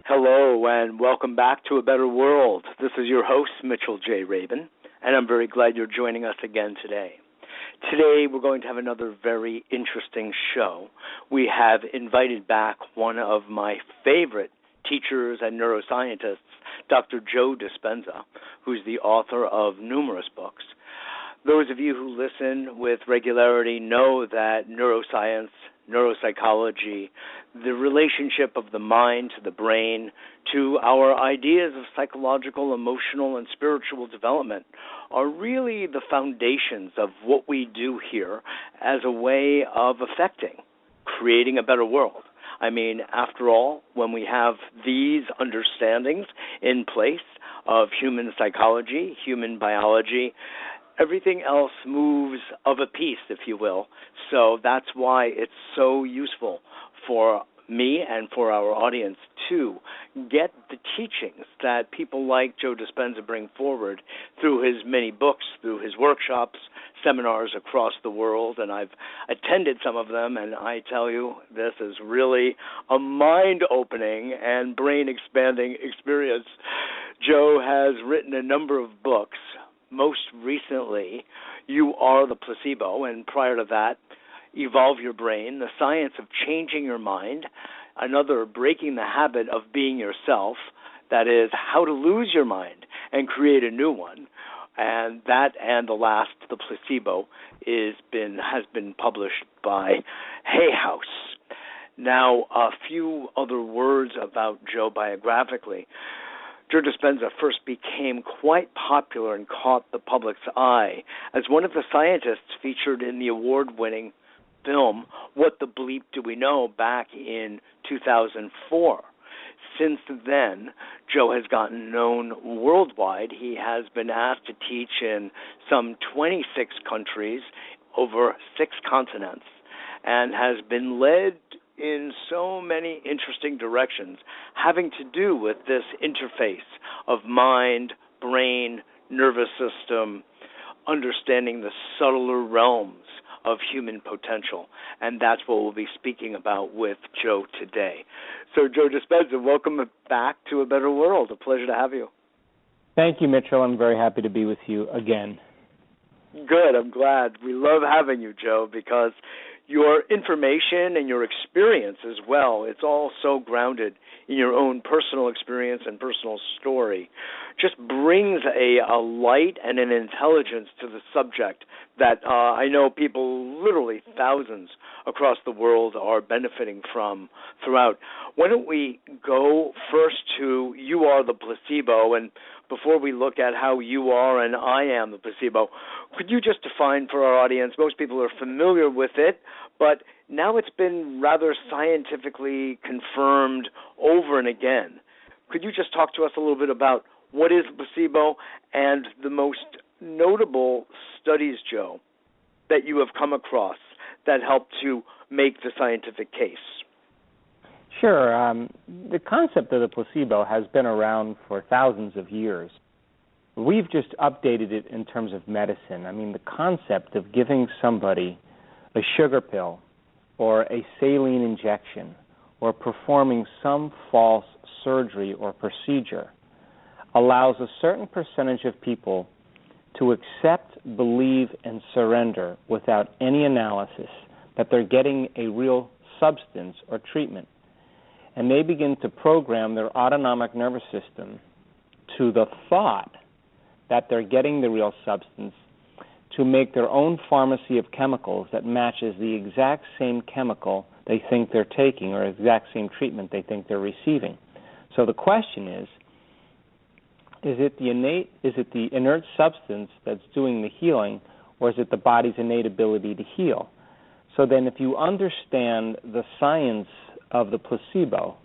Hello and welcome back to A Better World. This is your host, Mitchell J. Rabin, and I'm very glad you're joining us again today. Today we're going to have another very interesting show. We have invited back one of my favorite teachers and neuroscientists, Dr. Joe Dispenza, who's the author of numerous books. Those of you who listen with regularity know that neuroscience, neuropsychology, the relationship of the mind to the brain, to our ideas of psychological, emotional, and spiritual development are really the foundations of what we do here as a way of affecting, creating a better world. I mean, after all, when we have these understandings in place of human psychology, human biology, everything else moves of a piece, if you will. So that's why it's so useful for me and for our audience to get the teachings that people like Joe Dispenza bring forward through his many books, through his workshops, seminars across the world, and I've attended some of them, and I tell you, this is really a mind-opening and brain-expanding experience. Joe has written a number of books. Most recently, You Are the Placebo, and prior to that, Evolve Your Brain, The Science of Changing Your Mind, another Breaking the Habit of Being Yourself, that is, How to Lose Your Mind and Create a New One, and that and the last, The Placebo, has been published by Hay House. Now, a few other words about Joe biographically. Joe Dispenza first became quite popular and caught the public's eye as one of the scientists featured in the award-winning film, What the Bleep Do We Know, back in 2004. Since then, Joe has gotten known worldwide. He has been asked to teach in some 26 countries, over 6 continents, and has been led in so many interesting directions having to do with this interface of mind, brain, nervous system, understanding the subtler realms of human potential. And that's what we'll be speaking about with Joe today. So, Joe Dispenza, welcome back to A Better World. A pleasure to have you. Thank you, Mitchell. I'm very happy to be with you again. Good. I'm glad. We love having you, Joe, because your information and your experience as well, it's all so grounded in your own personal experience and personal story, just brings a light and an intelligence to the subject that I know people, literally thousands across the world, are benefiting from throughout. Why don't we go first to You Are the Placebo, and before we look at how you are and I am the placebo, could you just define for our audience, most people are familiar with it, but now it's been rather scientifically confirmed over and again. Could you just talk to us a little bit about what is placebo and the most notable studies, Joe, that you have come across that help to make the scientific case? Sure. The concept of the placebo has been around for thousands of years. We've just updated it in terms of medicine. I mean, the concept of giving somebody a sugar pill or a saline injection or performing some false surgery or procedure allows a certain percentage of people to accept, believe, and surrender without any analysis that they're getting a real substance or treatment. And they begin to program their autonomic nervous system to the thought that they're getting the real substance to make their own pharmacy of chemicals that matches the exact same chemical they think they're taking or exact same treatment they think they're receiving. So the question is it the inert substance that's doing the healing, or is it the body's innate ability to heal? So then if you understand the science of the placebo,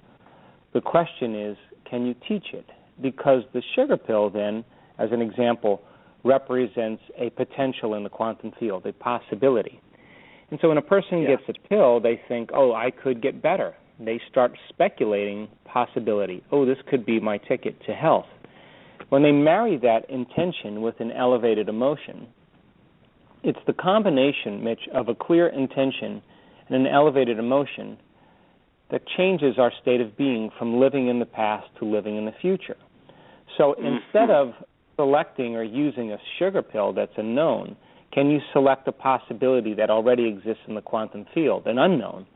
the question is, can you teach it? Because the sugar pill then, as an example, represents a potential in the quantum field, a possibility. And so when a person gets a pill, they think, oh, I could get better. They start speculating possibility. Oh, this could be my ticket to health. When they marry that intention with an elevated emotion, it's the combination, Mitch, of a clear intention and an elevated emotion that changes our state of being from living in the past to living in the future. So instead of selecting or using a sugar pill that's a known, can you select a possibility that already exists in the quantum field, an unknown,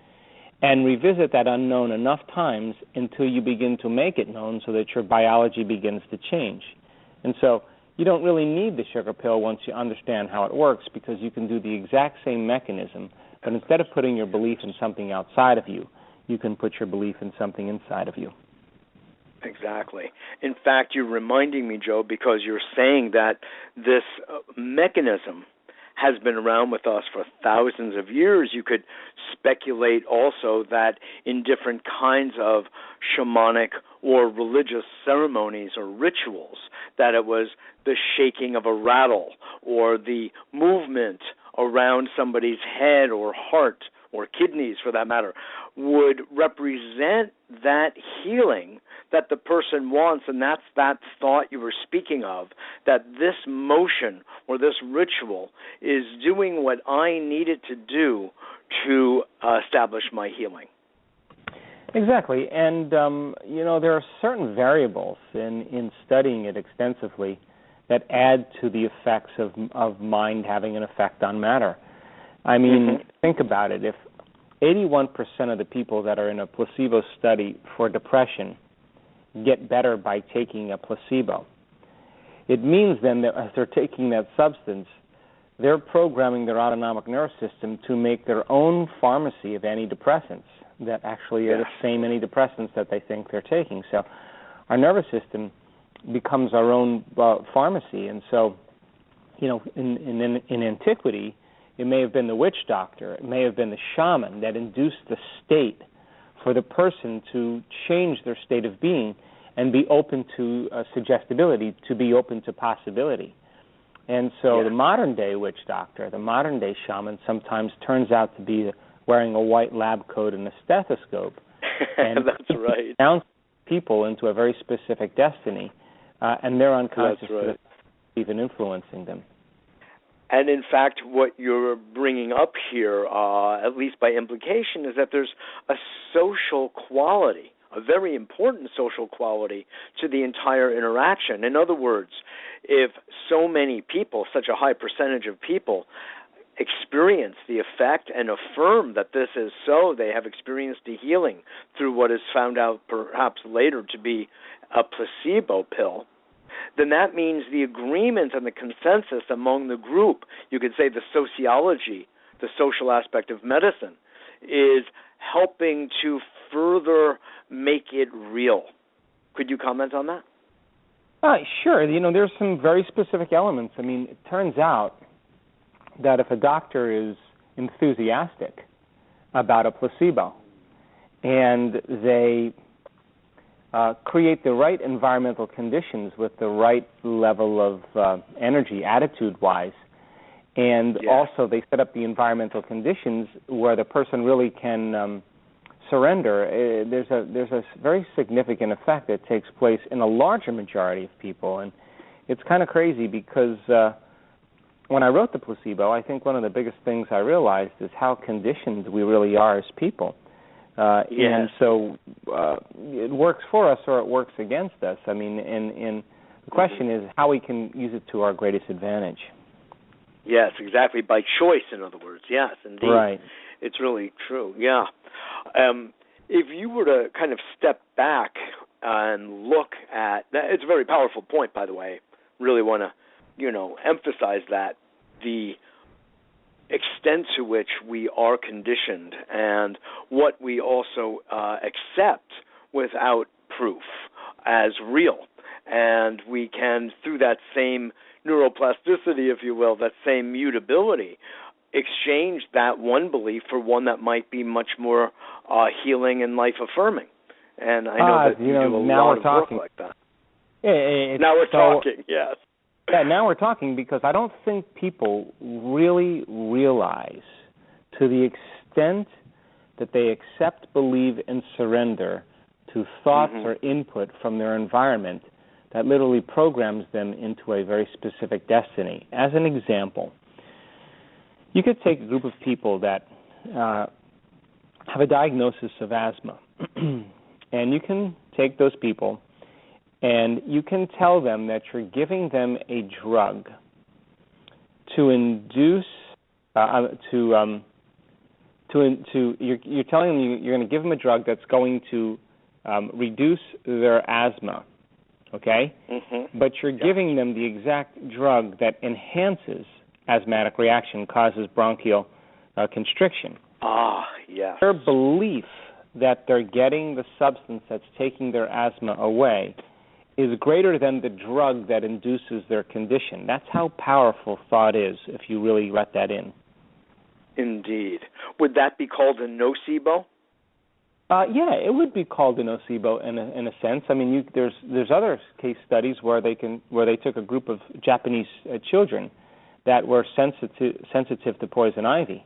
and revisit that unknown enough times until you begin to make it known so that your biology begins to change. And so you don't really need the sugar pill once you understand how it works, because you can do the exact same mechanism, but instead of putting your belief in something outside of you, you can put your belief in something inside of you. Exactly. In fact, you're reminding me, Joe, because you're saying that this mechanism has been around with us for thousands of years. You could speculate also that in different kinds of shamanic or religious ceremonies or rituals, that it was the shaking of a rattle or the movement around somebody's head or heart or kidneys, for that matter, would represent that healing that the person wants. And that's that thought you were speaking of, that this motion or this ritual is doing what I need it to do to establish my healing. Exactly. And, there are certain variables in studying it extensively that add to the effects of mind having an effect on matter. I mean, think about it. If 81% of the people that are in a placebo study for depression get better by taking a placebo, it means then that as they're taking that substance, they're programming their autonomic nervous system to make their own pharmacy of antidepressants that actually are the same antidepressants that they think they're taking. So our nervous system becomes our own pharmacy. And so, in antiquity, it may have been the witch doctor, it may have been the shaman that induced the state for the person to change their state of being and be open to suggestibility, to be open to possibility. And so the modern-day witch doctor, the modern-day shaman, sometimes turns out to be wearing a white lab coat and a stethoscope. And that's right. Announce people into a very specific destiny, and their unconscious is even influencing them. And in fact, what you're bringing up here, at least by implication, is that there's a social quality, a very important social quality to the entire interaction. In other words, if so many people, such a high percentage of people, experience the effect and affirm that this is so, they have experienced the healing through what is found out perhaps later to be a placebo pill, then that means the agreement and the consensus among the group, you could say the sociology, the social aspect of medicine, is helping to further make it real. Could you comment on that? Sure. There's some very specific elements. I mean, it turns out that if a doctor is enthusiastic about a placebo and they create the right environmental conditions with the right level of energy, attitude-wise, and also they set up the environmental conditions where the person really can surrender, there's a very significant effect that takes place in a larger majority of people. And it's kind of crazy because when I wrote The Placebo, I think one of the biggest things I realized is how conditioned we really are as people. And so it works for us or it works against us. I mean, and the question is how we can use it to our greatest advantage. Yes, exactly. By choice, in other words. Yes, indeed. Right. It's really true. Yeah. If you were to kind of step back and look at – it's a very powerful point, by the way. Really want to, emphasize that, the extent to which we are conditioned and what we also accept without proof as real. And we can, through that same neuroplasticity, if you will, that same mutability, exchange that one belief for one that might be much more healing and life-affirming. And I know that you do a lot of work like that. Now we're talking, yes. Yeah, now we're talking because I don't think people really realize to the extent that they accept, believe, and surrender to thoughts or input from their environment that literally programs them into a very specific destiny. As an example, you could take a group of people that have a diagnosis of asthma. And you can take those people and you can tell them that you're giving them a drug to induce, you're telling them you're going to give them a drug that's going to reduce their asthma, okay? Mm-hmm. But you're giving them the exact drug that enhances asthmatic reaction, causes bronchial constriction. Yes. Their belief that they're getting the substance that's taking their asthma away is greater than the drug that induces their condition. That's how powerful thought is if you really let that in. Indeed. Would that be called a nocebo? Yeah, it would be called a nocebo in a sense. I mean, there's other case studies where they took a group of Japanese children that were sensitive to poison ivy,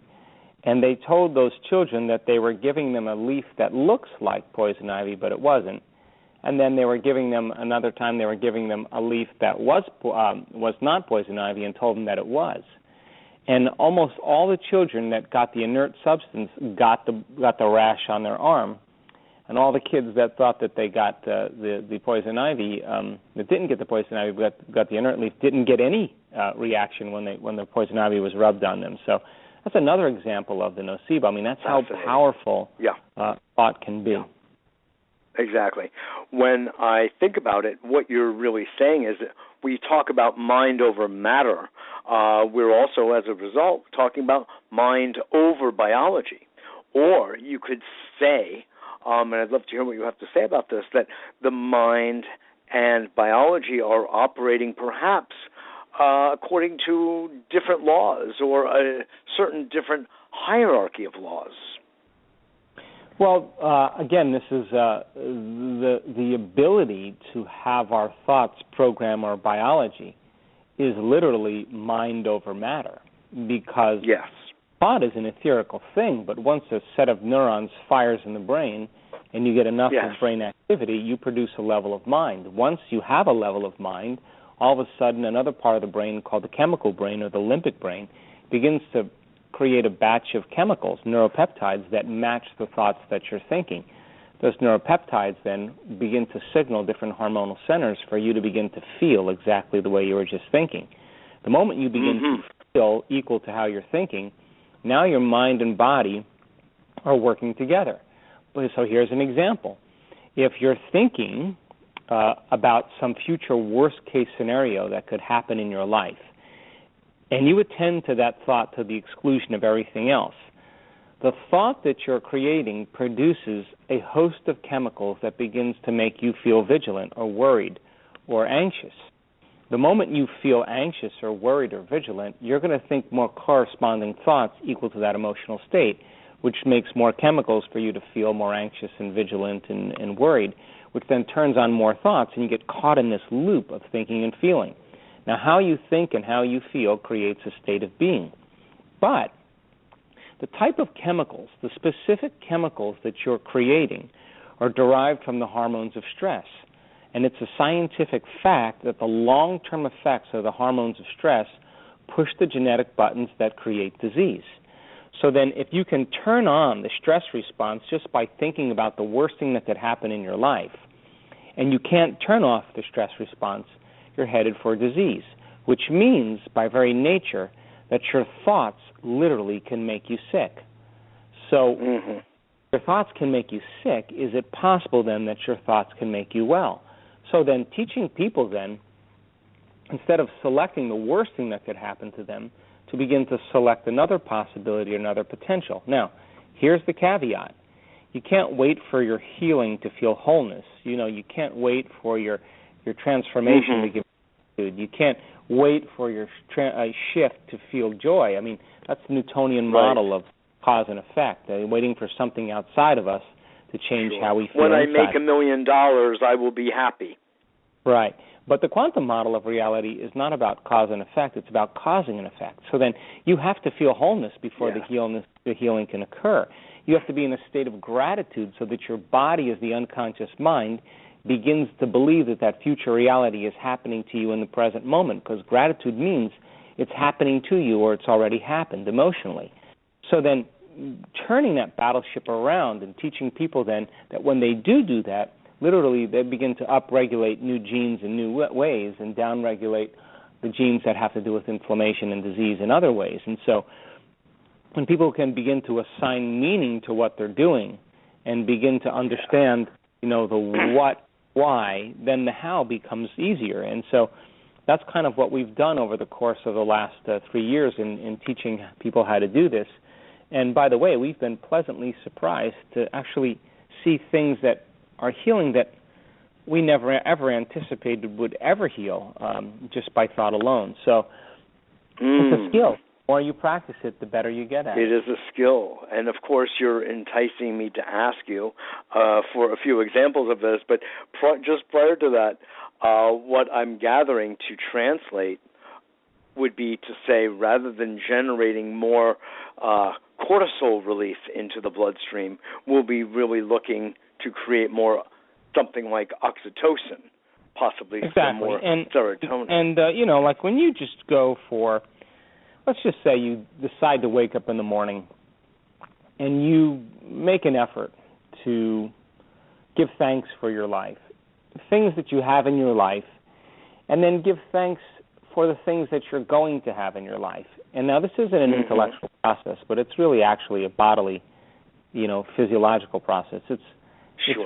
and they told those children that they were giving them a leaf that looks like poison ivy, but it wasn't. And then they were giving them another time. They were giving them a leaf that was not poison ivy, and told them that it was. And almost all the children that got the inert substance got the rash on their arm, and all the kids that thought that they got the poison ivy, that didn't get the poison ivy but got the inert leaf, didn't get any reaction when the poison ivy was rubbed on them. So that's another example of the nocebo. I mean, that's how powerful thought can be. Yeah. Exactly. When I think about it, what you're really saying is that we talk about mind over matter. We're also, as a result, talking about mind over biology. Or you could say, and I'd love to hear what you have to say about this, that the mind and biology are operating perhaps according to different laws or a certain different hierarchy of laws. Well, again, this is the ability to have our thoughts program our biology is literally mind over matter, because thought is an etherical thing, but once a set of neurons fires in the brain and you get enough of brain activity, you produce a level of mind. Once you have a level of mind, all of a sudden another part of the brain called the chemical brain or the limbic brain begins to create a batch of chemicals, neuropeptides, that match the thoughts that you're thinking. Those neuropeptides then begin to signal different hormonal centers for you to begin to feel exactly the way you were just thinking. The moment you begin to feel equal to how you're thinking, now your mind and body are working together. So here's an example. If you're thinking about some future worst-case scenario that could happen in your life, and you attend to that thought to the exclusion of everything else, the thought that you're creating produces a host of chemicals that begins to make you feel vigilant or worried or anxious. The moment you feel anxious or worried or vigilant, you're going to think more corresponding thoughts equal to that emotional state, which makes more chemicals for you to feel more anxious and vigilant and worried, which then turns on more thoughts, and you get caught in this loop of thinking and feeling. Now, how you think and how you feel creates a state of being. But the type of chemicals, the specific chemicals that you're creating, are derived from the hormones of stress. And it's a scientific fact that the long-term effects of the hormones of stress push the genetic buttons that create disease. So then if you can turn on the stress response just by thinking about the worst thing that could happen in your life, and you can't turn off the stress response, you're headed for disease, which means, by very nature, that your thoughts literally can make you sick. So your thoughts can make you sick. Is it possible, then, that your thoughts can make you well? So then teaching people, then, instead of selecting the worst thing that could happen to them, to begin to select another possibility or another potential. Now, here's the caveat. You can't wait for your healing to feel wholeness. You know, you can't wait for your transformation to give food. You can't wait for your shift to feel joy. I mean, that's the Newtonian model of cause and effect, waiting for something outside of us to change how we feel When I inside. make $1 million, I will be happy. Right. But the quantum model of reality is not about cause and effect. It's about causing an effect. So then you have to feel wholeness before the healing can occur. You have to be in a state of gratitude so that your body, as the unconscious mind, begins to believe that that future reality is happening to you in the present moment, because gratitude means it's happening to you or it's already happened emotionally. So then turning that battleship around and teaching people then that when they do that, literally they begin to upregulate new genes in new ways and downregulate the genes that have to do with inflammation and disease in other ways. And so when people can begin to assign meaning to what they're doing and begin to understand, the what, why, then the how becomes easier. And so that's kind of what we've done over the course of the last 3 years in teaching people how to do this. And by the way, we've been pleasantly surprised to actually see things that are healing that we never ever anticipated would ever heal just by thought alone. So it's a skill. The more you practice it, the better you get at it. It is a skill. And, of course, you're enticing me to ask you for a few examples of this. But just prior to that, what I'm gathering to translate would be to say rather than generating more cortisol release into the bloodstream, we'll be really looking to create more something like oxytocin, possibly some more serotonin. And, like when you just go for, let's just say you decide to wake up in the morning and you make an effort to give thanks for your life, things that you have in your life, and then give thanks for the things that you're going to have in your life. And now this isn't an intellectual process, but it's really actually a bodily, physiological process. It's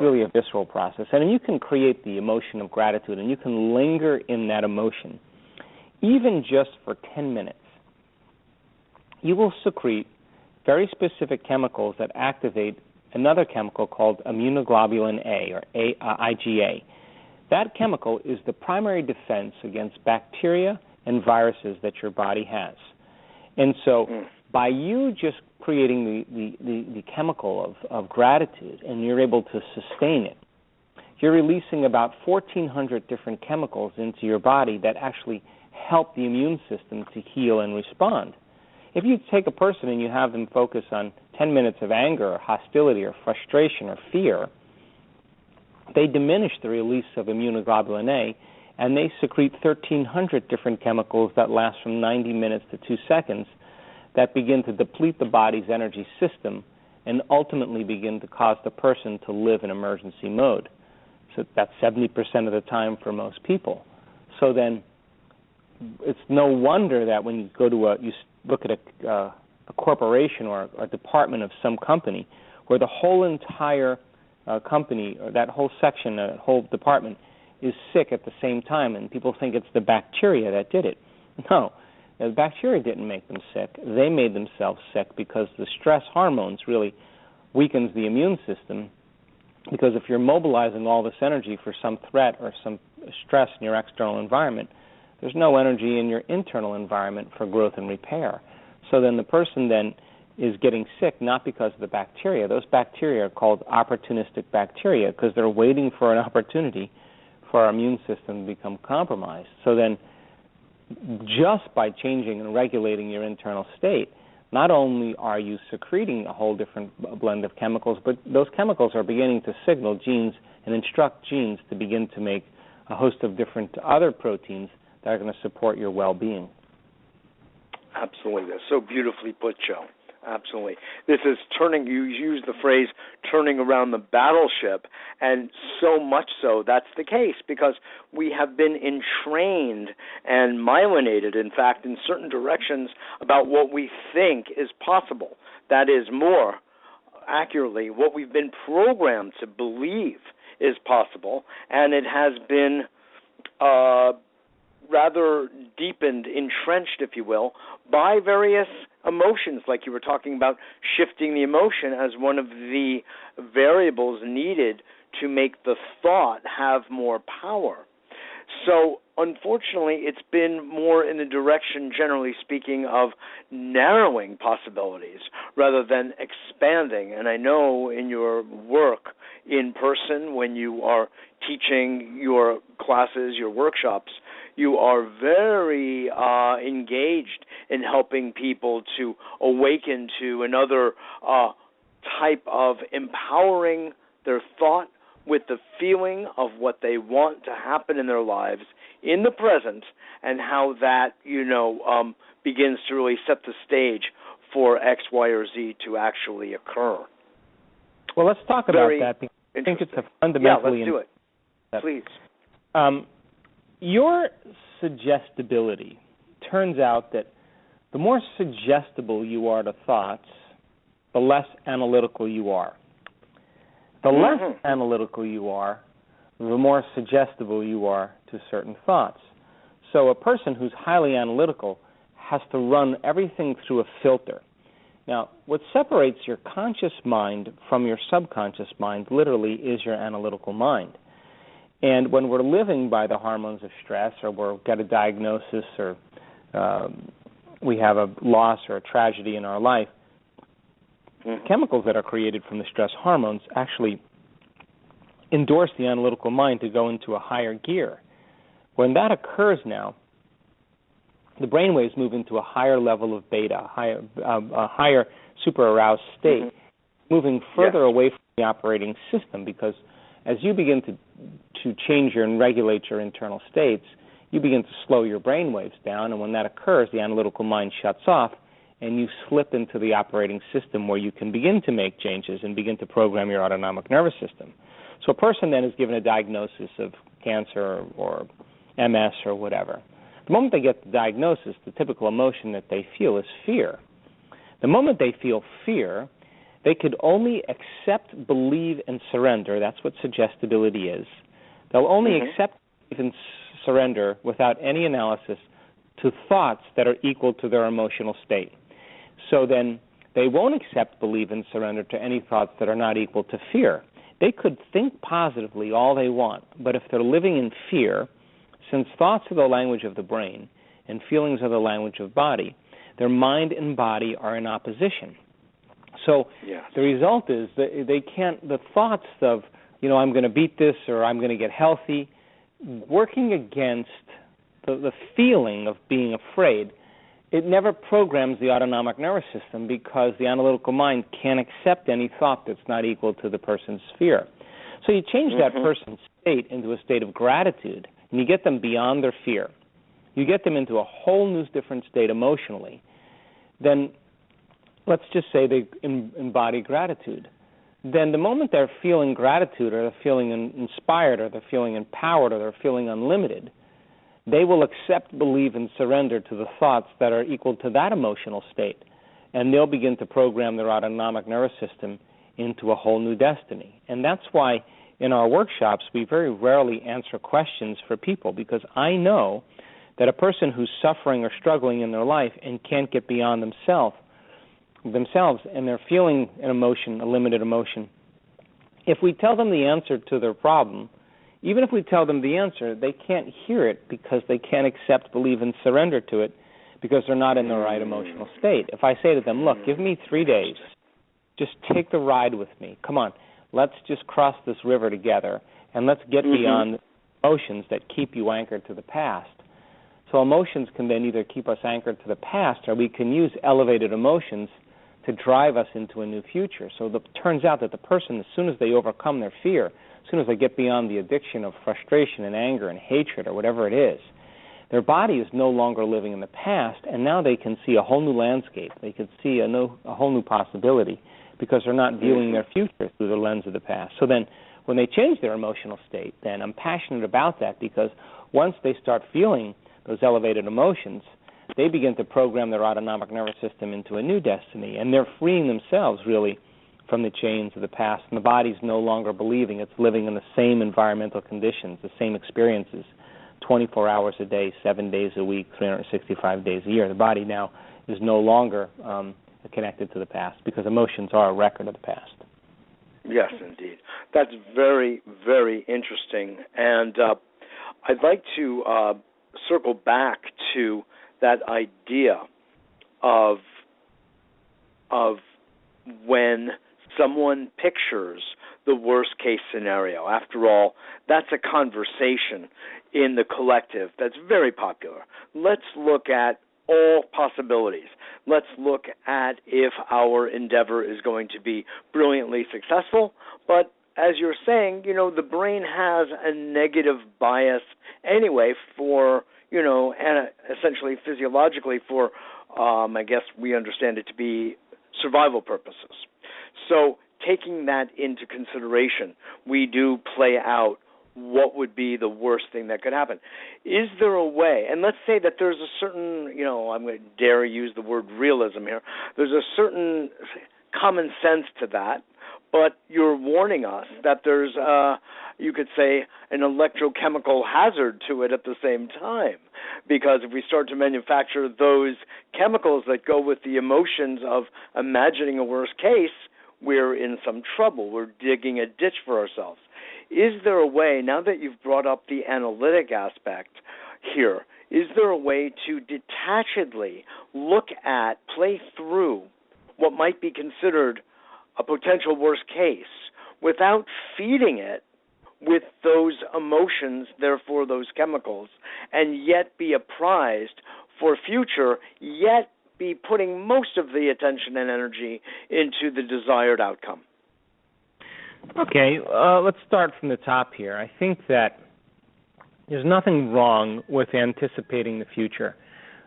really a visceral process. And you can create the emotion of gratitude, and you can linger in that emotion, even just for 10 minutes. You will secrete very specific chemicals that activate another chemical called immunoglobulin A, or IgA. That chemical is the primary defense against bacteria and viruses that your body has. And so by you just creating the chemical of gratitude, and you're able to sustain it, you're releasing about 1,400 different chemicals into your body that actually help the immune system to heal and respond. If you take a person and you have them focus on 10 minutes of anger or hostility or frustration or fear, they diminish the release of immunoglobulin A, and they secrete 1,300 different chemicals that last from 90 minutes to 2 seconds that begin to deplete the body's energy system and ultimately begin to cause the person to live in emergency mode. So that's 70% of the time for most people. So then it's no wonder that when you go to you look at a corporation or a department of some company where the whole entire company, or that whole section, that whole department is sick at the same time, and people think it's the bacteria that did it. No, the bacteria didn't make them sick. They made themselves sick because the stress hormones really weakens the immune system, because if you're mobilizing all this energy for some threat or some stress in your external environment, there's no energy in your internal environment for growth and repair. So then the person then is getting sick not because of the bacteria. Those bacteria are called opportunistic bacteria because they're waiting for an opportunity for our immune system to become compromised. So then just by changing and regulating your internal state, not only are you secreting a whole different blend of chemicals, but those chemicals are beginning to signal genes and instruct genes to begin to make a host of different other proteins that are going to support your well-being. Absolutely. That's so beautifully put, Joe. Absolutely. This is turning, you use the phrase turning around the battleship, and so much so that's the case because we have been entrained and myelinated, in fact, in certain directions about what we think is possible. That is more accurately what we've been programmed to believe is possible, and it has been rather deepened, entrenched, if you will, by various emotions, like you were talking about, shifting the emotion as one of the variables needed to make the thought have more power. So, unfortunately, it's been more in the direction, generally speaking, of narrowing possibilities rather than expanding. And I know in your work in person, when you are teaching your classes, your workshops, you are very engaged in helping people to awaken to another type of empowering their thought with the feeling of what they want to happen in their lives in the present, and how that, begins to really set the stage for X, Y, or Z to actually occur. Well, let's talk about that, because I think it's a fundamentally... Yeah, let's do it. Please. Your suggestibility, turns out that the more suggestible you are to thoughts, the less analytical you are. The less analytical you are, the more suggestible you are to certain thoughts. So a person who's highly analytical has to run everything through a filter. Now, what separates your conscious mind from your subconscious mind literally is your analytical mind. And when we're living by the hormones of stress, or we've got a diagnosis, or we have a loss or a tragedy in our life, chemicals that are created from the stress hormones actually endorse the analytical mind to go into a higher gear. When that occurs now, the brainwaves move into a higher level of beta, a higher super-aroused state, moving further away from the operating system, because as you begin to change and regulate your internal states, you begin to slow your brainwaves down, and when that occurs, the analytical mind shuts off, and you slip into the operating system where you can begin to make changes and begin to program your autonomic nervous system. So a person then is given a diagnosis of cancer or MS or whatever. The moment they get the diagnosis, the typical emotion that they feel is fear. The moment they feel fear, they could only accept, believe, and surrender. That's what suggestibility is. They'll only accept, believe, and surrender without any analysis to thoughts that are equal to their emotional state. So then they won't accept, believe, and surrender to any thoughts that are not equal to fear. They could think positively all they want, but if they're living in fear, since thoughts are the language of the brain and feelings are the language of body, their mind and body are in opposition. So the result is that they can't, the thoughts of, I'm going to beat this or I'm going to get healthy, working against the feeling of being afraid, it never programs the autonomic nervous system, because the analytical mind can't accept any thought that's not equal to the person's fear. So you change that person's state into a state of gratitude, and you get them beyond their fear. You get them into a whole new different state emotionally. Then let's just say they embody gratitude. Then the moment they're feeling gratitude, or they're feeling inspired, or they're feeling empowered, or they're feeling unlimited, they will accept, believe, and surrender to the thoughts that are equal to that emotional state, and they'll begin to program their autonomic nervous system into a whole new destiny. And that's why in our workshops we very rarely answer questions for people, because I know that a person who's suffering or struggling in their life and can't get beyond themselves, and they're feeling an emotion, a limited emotion, if we tell them the answer to their problem, even if we tell them the answer, they can't hear it because they can't accept, believe, and surrender to it, because they're not in the right emotional state. If I say to them, look, give me 3 days, just take the ride with me, come on, let's just cross this river together, and let's get beyond emotions that keep you anchored to the past. So emotions can then either keep us anchored to the past, or we can use elevated emotions to drive us into a new future. So it turns out that the person, as soon as they overcome their fear, as soon as they get beyond the addiction of frustration and anger and hatred or whatever it is, their body is no longer living in the past, and now they can see a whole new landscape. They can see a whole new possibility, because they're not viewing their future through the lens of the past. So then when they change their emotional state, then I'm passionate about that, because once they start feeling those elevated emotions, they begin to program their autonomic nervous system into a new destiny, and they're freeing themselves really from the chains of the past, and the body's no longer believing it's living in the same environmental conditions, the same experiences, 24 hours a day, 7 days a week, 365 days a year. The body now is no longer connected to the past, because emotions are a record of the past. Yes, indeed. That's very, very interesting. And I'd like to circle back to that idea of when someone pictures the worst-case scenario. After all, that's a conversation in the collective that's very popular. Let's look at all possibilities. Let's look at if our endeavor is going to be brilliantly successful. But as you're saying, the brain has a negative bias anyway for, and essentially physiologically for I guess we understand it to be survival purposes. So taking that into consideration, we do play out what would be the worst thing that could happen. Is there a way, and let's say that there's a certain, I'm going to dare use the word realism here, there's a certain common sense to that, but you're warning us that there's, you could say, an electrochemical hazard to it at the same time. Because if we start to manufacture those chemicals that go with the emotions of imagining a worst case, we're in some trouble. We're digging a ditch for ourselves. Is there a way, now that you've brought up the analytic aspect here, is there a way to detachedly look at, play through what might be considered a potential worst case without feeding it with those emotions, therefore those chemicals, and yet be apprised for future, yet be putting most of the attention and energy into the desired outcome? Okay, let's start from the top here. I think that there's nothing wrong with anticipating the future.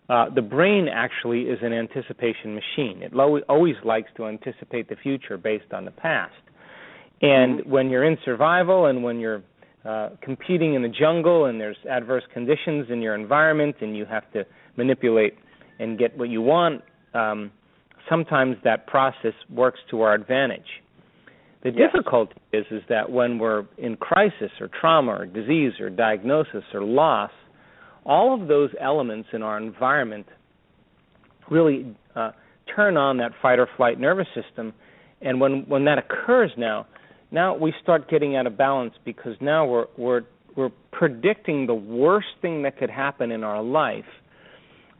The brain actually is an anticipation machine. It always likes to anticipate the future based on the past. And when you're in survival and when you're competing in the jungle and there's adverse conditions in your environment and you have to manipulate and get what you want, sometimes that process works to our advantage. The difficulty is that when we're in crisis or trauma or disease or diagnosis or loss, all of those elements in our environment really turn on that fight or flight nervous system. And when that occurs now we start getting out of balance because now we're predicting the worst thing that could happen in our life,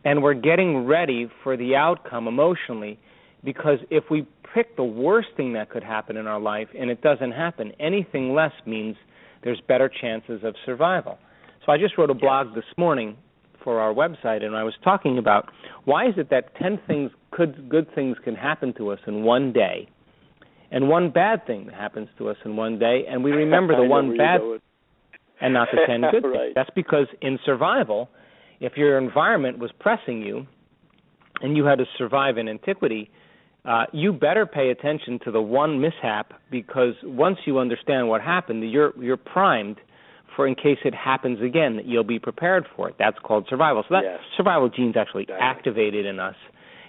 and we're getting ready for the outcome emotionally, because if we pick the worst thing that could happen in our life and it doesn't happen, anything less means there's better chances of survival. So I just wrote a blog this morning for our website, and I was talking about why is it that 10 good things can happen to us in one day, and one bad thing happens to us in one day, and we remember the one bad and not the 10 good things. That's because in survival, if your environment was pressing you and you had to survive in antiquity, you better pay attention to the one mishap, because once you understand what happened, you're primed for in case it happens again, that you'll be prepared for it. That's called survival. So that survival gene's actually activated in us.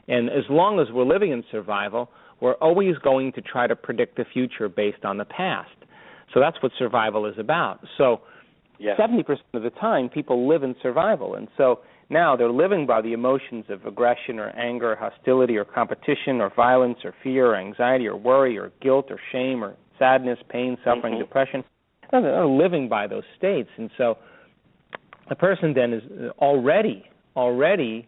And as long as we're living in survival, we're always going to try to predict the future based on the past. So that's what survival is about. So 70% of the time, people live in survival. And so now they're living by the emotions of aggression or anger or hostility or competition or violence or fear or anxiety or worry or guilt or shame or sadness, pain, suffering, depression. They're living by those states. And so a person then is already living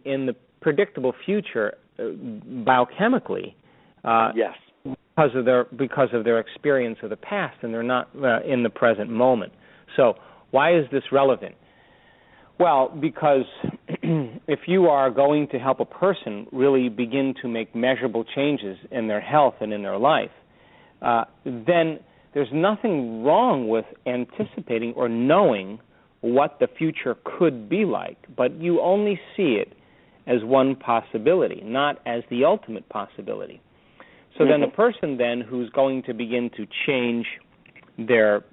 in the predictable future biochemically because of their experience of the past, and they're not in the present moment. So why is this relevant? Well, because if you are going to help a person really begin to make measurable changes in their health and in their life, then there's nothing wrong with anticipating or knowing what the future could be like, but you only see it as one possibility, not as the ultimate possibility. So then a person then who's going to begin to change their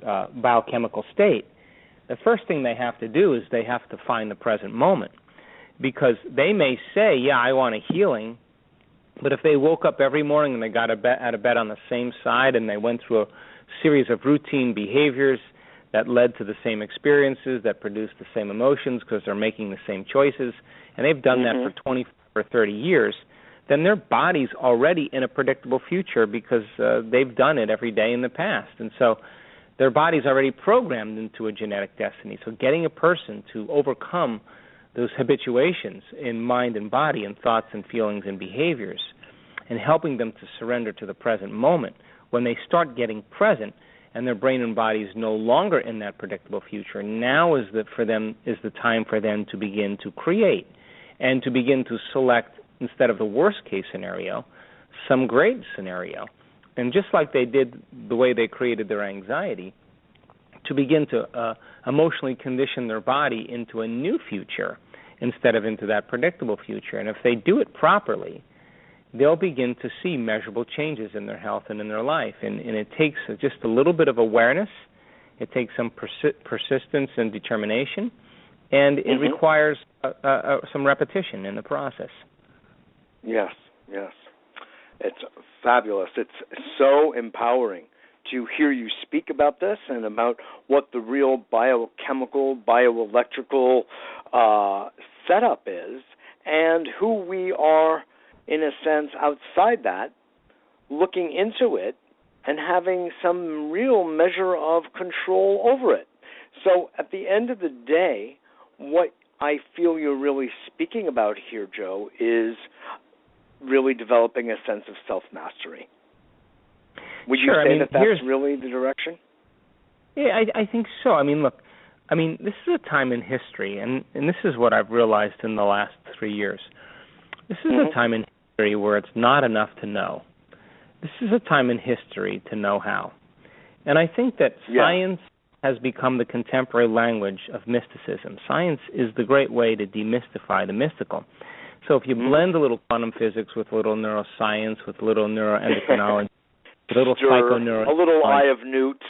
biochemical state, the first thing they have to do is they have to find the present moment, because they may say, I want a healing, but if they woke up every morning and they got out of bed on the same side and they went through a series of routine behaviors that led to the same experiences, that produced the same emotions because they're making the same choices, and they've done that for 20 or 30 years, then their body's already in a predictable future because they've done it every day in the past. And so their body's already programmed into a genetic destiny. So getting a person to overcome those habituations in mind and body and thoughts and feelings and behaviors and helping them to surrender to the present moment, when they start getting present and their brain and body is no longer in that predictable future, now is the time for them to begin to create and to begin to select, instead of the worst case scenario, some great scenario. And just like they did the way they created their anxiety, to begin to emotionally condition their body into a new future instead of into that predictable future. And if they do it properly, they'll begin to see measurable changes in their health and in their life. And it takes just a little bit of awareness. It takes some persistence and determination, and it requires some repetition in the process. Yes. It's fabulous. It's so empowering to hear you speak about this and about what the real biochemical, bioelectrical setup is and who we are, in a sense, outside that, looking into it and having some real measure of control over it. So at the end of the day, what I feel you're really speaking about here, Joe, is really developing a sense of self-mastery. Would you say that that's really the direction? Yeah, I think so. I mean, look, this is a time in history, and this is what I've realized in the last 3 years. This is a time in history where it's not enough to know. This is a time in history to know how. And I think that science has become the contemporary language of mysticism. Science is the great way to demystify the mystical. So if you blend a little quantum physics with a little neuroscience, with a little neuroendocrinology, a little psychoneuroscience, a little eye of Newt,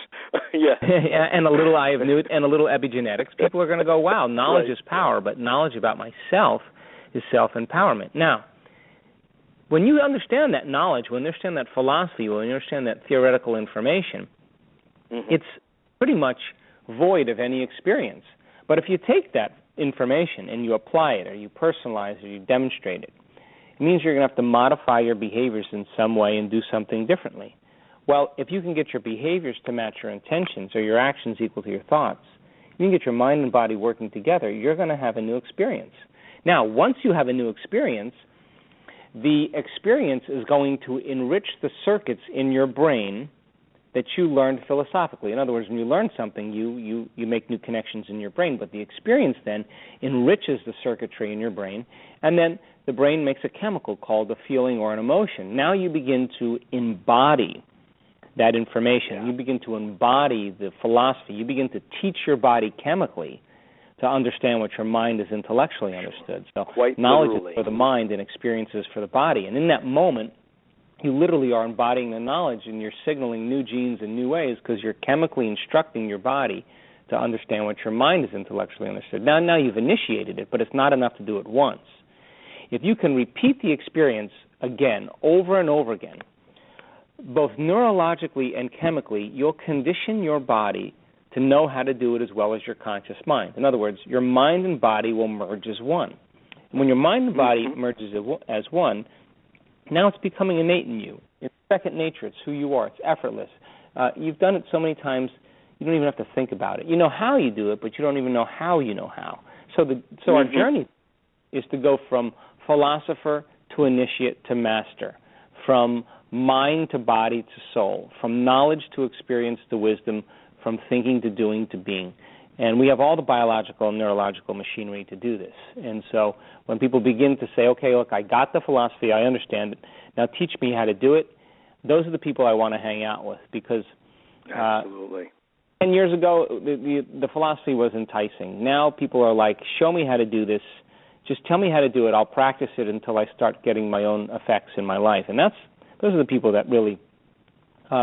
and a little eye of Newt, and a little epigenetics, people are going to go, wow, knowledge is power, but knowledge about myself is self-empowerment. Now, when you understand that knowledge, when you understand that philosophy, when you understand that theoretical information, it's pretty much void of any experience. But if you take that information and you apply it, or you personalize it, or you demonstrate it, it means you're going to have to modify your behaviors in some way and do something differently. Well, if you can get your behaviors to match your intentions or your actions equal to your thoughts, you can get your mind and body working together, you're going to have a new experience. Now, once you have a new experience, the experience is going to enrich the circuits in your brain that you learned philosophically. In other words, when you learn something, you make new connections in your brain, but the experience then enriches the circuitry in your brain, and then the brain makes a chemical called a feeling or an emotion. Now you begin to embody that information. You begin to embody the philosophy. You begin to teach your body chemically to understand what your mind is intellectually understood. So knowledge is for the mind and experience is for the body. And in that moment, you literally are embodying the knowledge, and you're signaling new genes in new ways because you're chemically instructing your body to understand what your mind is intellectually understood. Now you've initiated it, but it's not enough to do it once. If you can repeat the experience again, over and over again, both neurologically and chemically, you'll condition your body to know how to do it as well as your conscious mind. In other words, your mind and body will merge as one. And when your mind and body merges as one, now it's becoming innate in you. It's second nature. It's who you are. It's effortless. You've done it so many times, you don't even have to think about it. You know how you do it, but you don't even know how you know how. So our journey is to go from philosopher to initiate to master, from mind to body to soul, from knowledge to experience to wisdom, from thinking to doing to being. And we have all the biological and neurological machinery to do this. And so when people begin to say, okay, look, I got the philosophy, I understand it, now teach me how to do it, those are the people I want to hang out with because 10 years ago, the philosophy was enticing. Now people are like, show me how to do this. Just tell me how to do it. I'll practice it until I start getting my own effects in my life. And those are the people that really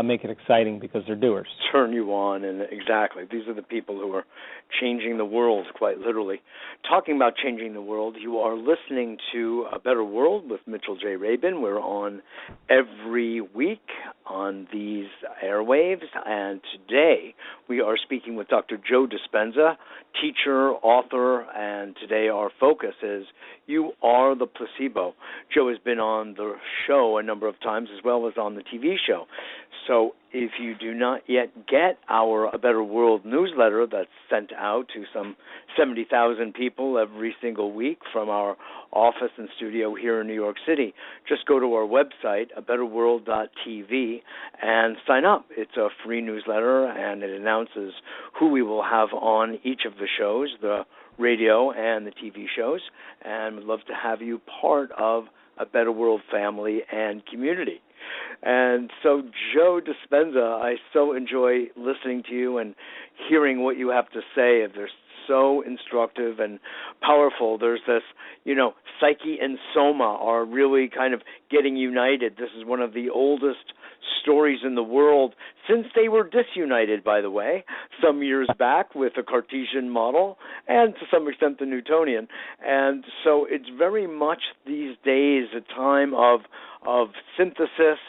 make it exciting because they're doers. Turn you on, and exactly. These are the people who are changing the world, quite literally. Talking about changing the world, you are listening to A Better World with Mitchell J. Rabin. We're on every week on these airwaves, and today we are speaking with Dr. Joe Dispenza, teacher, author, and today our focus is You Are the Placebo. Joe has been on the show a number of times as well as on the TV show. So if you do not yet get our A Better World newsletter that's sent out to some 70,000 people every single week from our office and studio here in New York City, just go to our website, abetterworld.tv, and sign up. It's a free newsletter, and it announces who we will have on each of the shows, the radio and the TV shows, and we'd love to have you part of A Better World family and community. And so, Joe Dispenza, I so enjoy listening to you and hearing what you have to say. There's so instructive and powerful. There's this, psyche and soma are really kind of getting united. This is one of the oldest stories in the world since they were disunited, by the way, some years back with the Cartesian model and to some extent the Newtonian. And so it's very much these days a time of synthesis,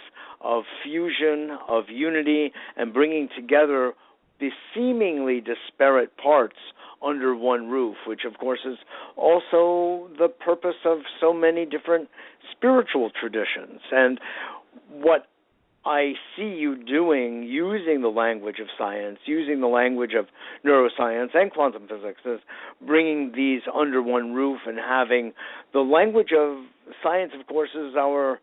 of fusion, of unity, and bringing together the seemingly disparate parts under one roof, which of course is also the purpose of so many different spiritual traditions. And what I see you doing, using the language of science, using the language of neuroscience and quantum physics, is bringing these under one roof and having the language of science, of course, is our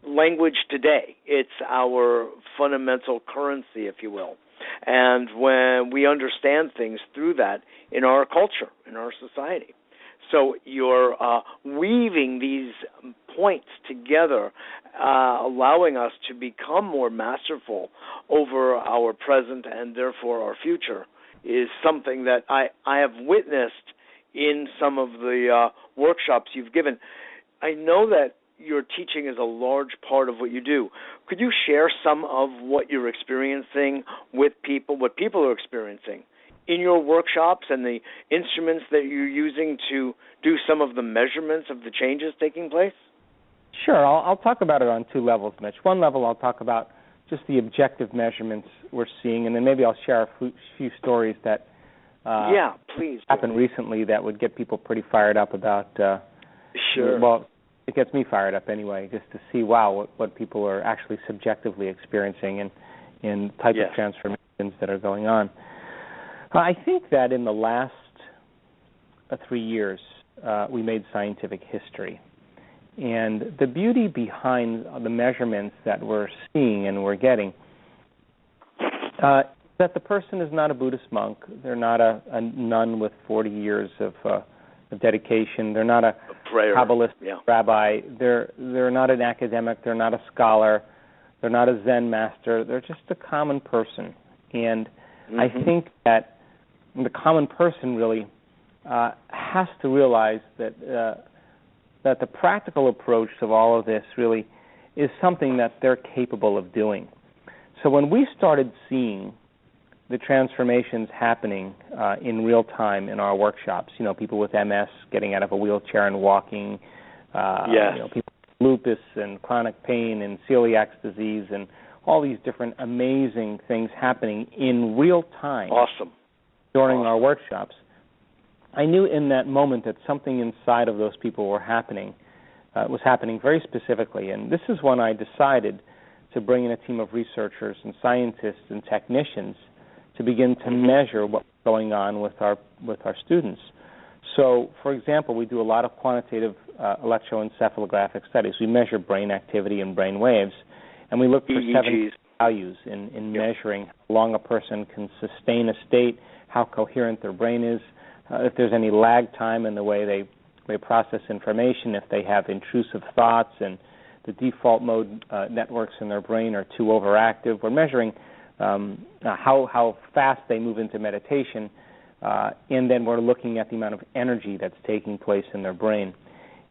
language today. It's our fundamental currency, if you will. And when we understand things through that in our culture, in our society. So you're weaving these points together, allowing us to become more masterful over our present and therefore our future, is something that I have witnessed in some of the workshops you've given. I know that your teaching is a large part of what you do. Could you share some of what you're experiencing with people, what people are experiencing in your workshops and the instruments that you're using to do some of the measurements of the changes taking place? Sure. I'll talk about it on two levels, Mitch. One level, I'll talk about just the objective measurements we're seeing, and then maybe I'll share a few stories that happened recently that would get people pretty fired up about Sure. Well, it gets me fired up anyway, just to see, what people are actually subjectively experiencing in type of transformations that are going on. I think that in the last 3 years, we made scientific history. And the beauty behind the measurements that we're seeing and we're getting, that the person is not a Buddhist monk. They're not a nun with 40 years of dedication. They're not a Kabbalistic rabbi. They're not an academic. They're not a scholar. They're not a Zen master. They're just a common person. And I think that the common person really has to realize that the practical approach of all of this really is something that they're capable of doing. So when we started seeing the transformations happening in real time in our workshops, people with MS getting out of a wheelchair and walking, people with lupus and chronic pain and celiac disease and all these different amazing things happening in real time during our workshops, I knew in that moment that something inside of those people was happening very specifically. And this is when I decided to bring in a team of researchers and scientists and technicians to begin to measure what's going on with our students. So, for example, we do a lot of quantitative electroencephalographic studies. We measure brain activity and brain waves, and we look for 7 values in measuring how long a person can sustain a state, how coherent their brain is, if there's any lag time in the way they process information, if they have intrusive thoughts and the default mode networks in their brain are too overactive. We're measuring how fast they move into meditation, and then we're looking at the amount of energy that's taking place in their brain.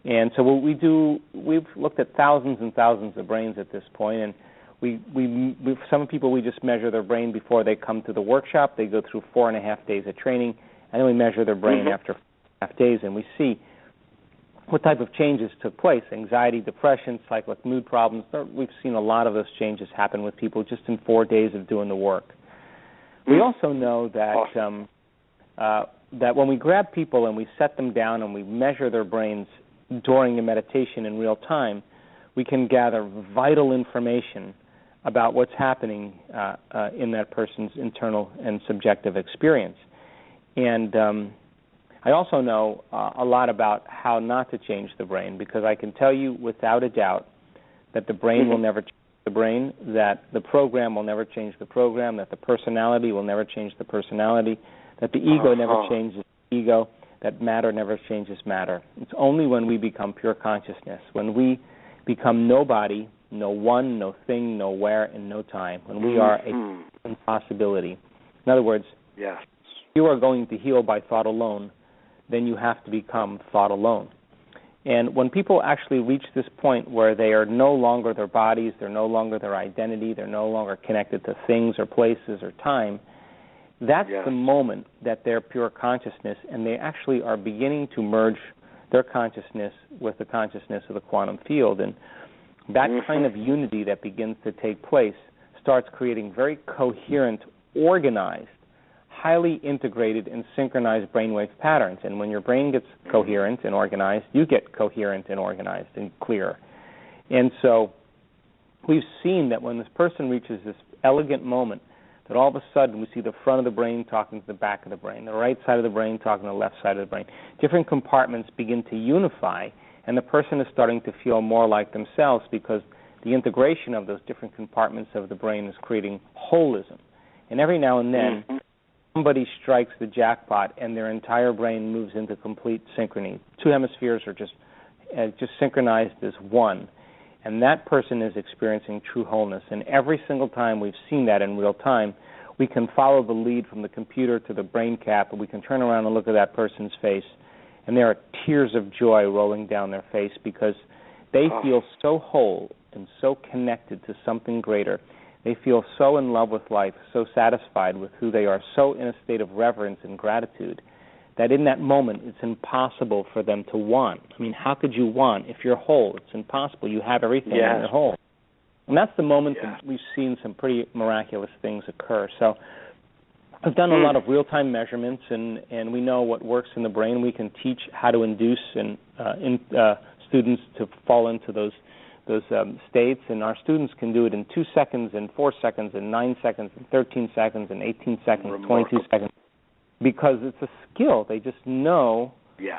And so what we do, we've looked at thousands and thousands of brains at this point, and some people we just measure their brain before they come to the workshop. They go through 4.5 days of training, and then we measure their brain after 4.5 days, and we see what type of changes took place: anxiety, depression, cyclic mood problems. We've seen a lot of those changes happen with people just in 4 days of doing the work. We also know that that when we grab people and we set them down and we measure their brains during a meditation in real time, we can gather vital information about what's happening in that person's internal and subjective experience. And I also know a lot about how not to change the brain, because I can tell you without a doubt that the brain will never change the brain, that the program will never change the program, that the personality will never change the personality, that the ego never changes the ego, that matter never changes matter. It's only when we become pure consciousness, when we become nobody, no one, no thing, no where, and no time, when we are a impossibility. In other words, you are going to heal by thought alone, then you have to become thought alone. And when people actually reach this point where they are no longer their bodies, they're no longer their identity, they're no longer connected to things or places or time, that's the moment that they're pure consciousness, and they actually are beginning to merge their consciousness with the consciousness of the quantum field. And that kind of unity that begins to take place starts creating very coherent, organized, highly integrated and synchronized brainwave patterns. And when your brain gets coherent and organized, you get coherent and organized and clear. And so we've seen that when this person reaches this elegant moment, that all of a sudden we see the front of the brain talking to the back of the brain, the right side of the brain talking to the left side of the brain. Different compartments begin to unify, and the person is starting to feel more like themselves because the integration of those different compartments of the brain is creating holism. And every now and then, somebody strikes the jackpot and their entire brain moves into complete synchrony. Two hemispheres are just synchronized as one. And that person is experiencing true wholeness. And every single time we've seen that in real time, we can follow the lead from the computer to the brain cap, and we can turn around and look at that person's face, and there are tears of joy rolling down their face because they feel so whole and so connected to something greater. They feel so in love with life, so satisfied with who they are, so in a state of reverence and gratitude that in that moment it's impossible for them to want. I mean, how could you want if you're whole? It's impossible. You have everything and you're whole. And that's the moment that we've seen some pretty miraculous things occur. So I've done a lot of real-time measurements, and we know what works in the brain. We can teach how to induce students to fall into those states, and our students can do it in 2 seconds, and 4 seconds, and 9 seconds, and 13 seconds, and 18 seconds, 22 seconds, because it's a skill. They just know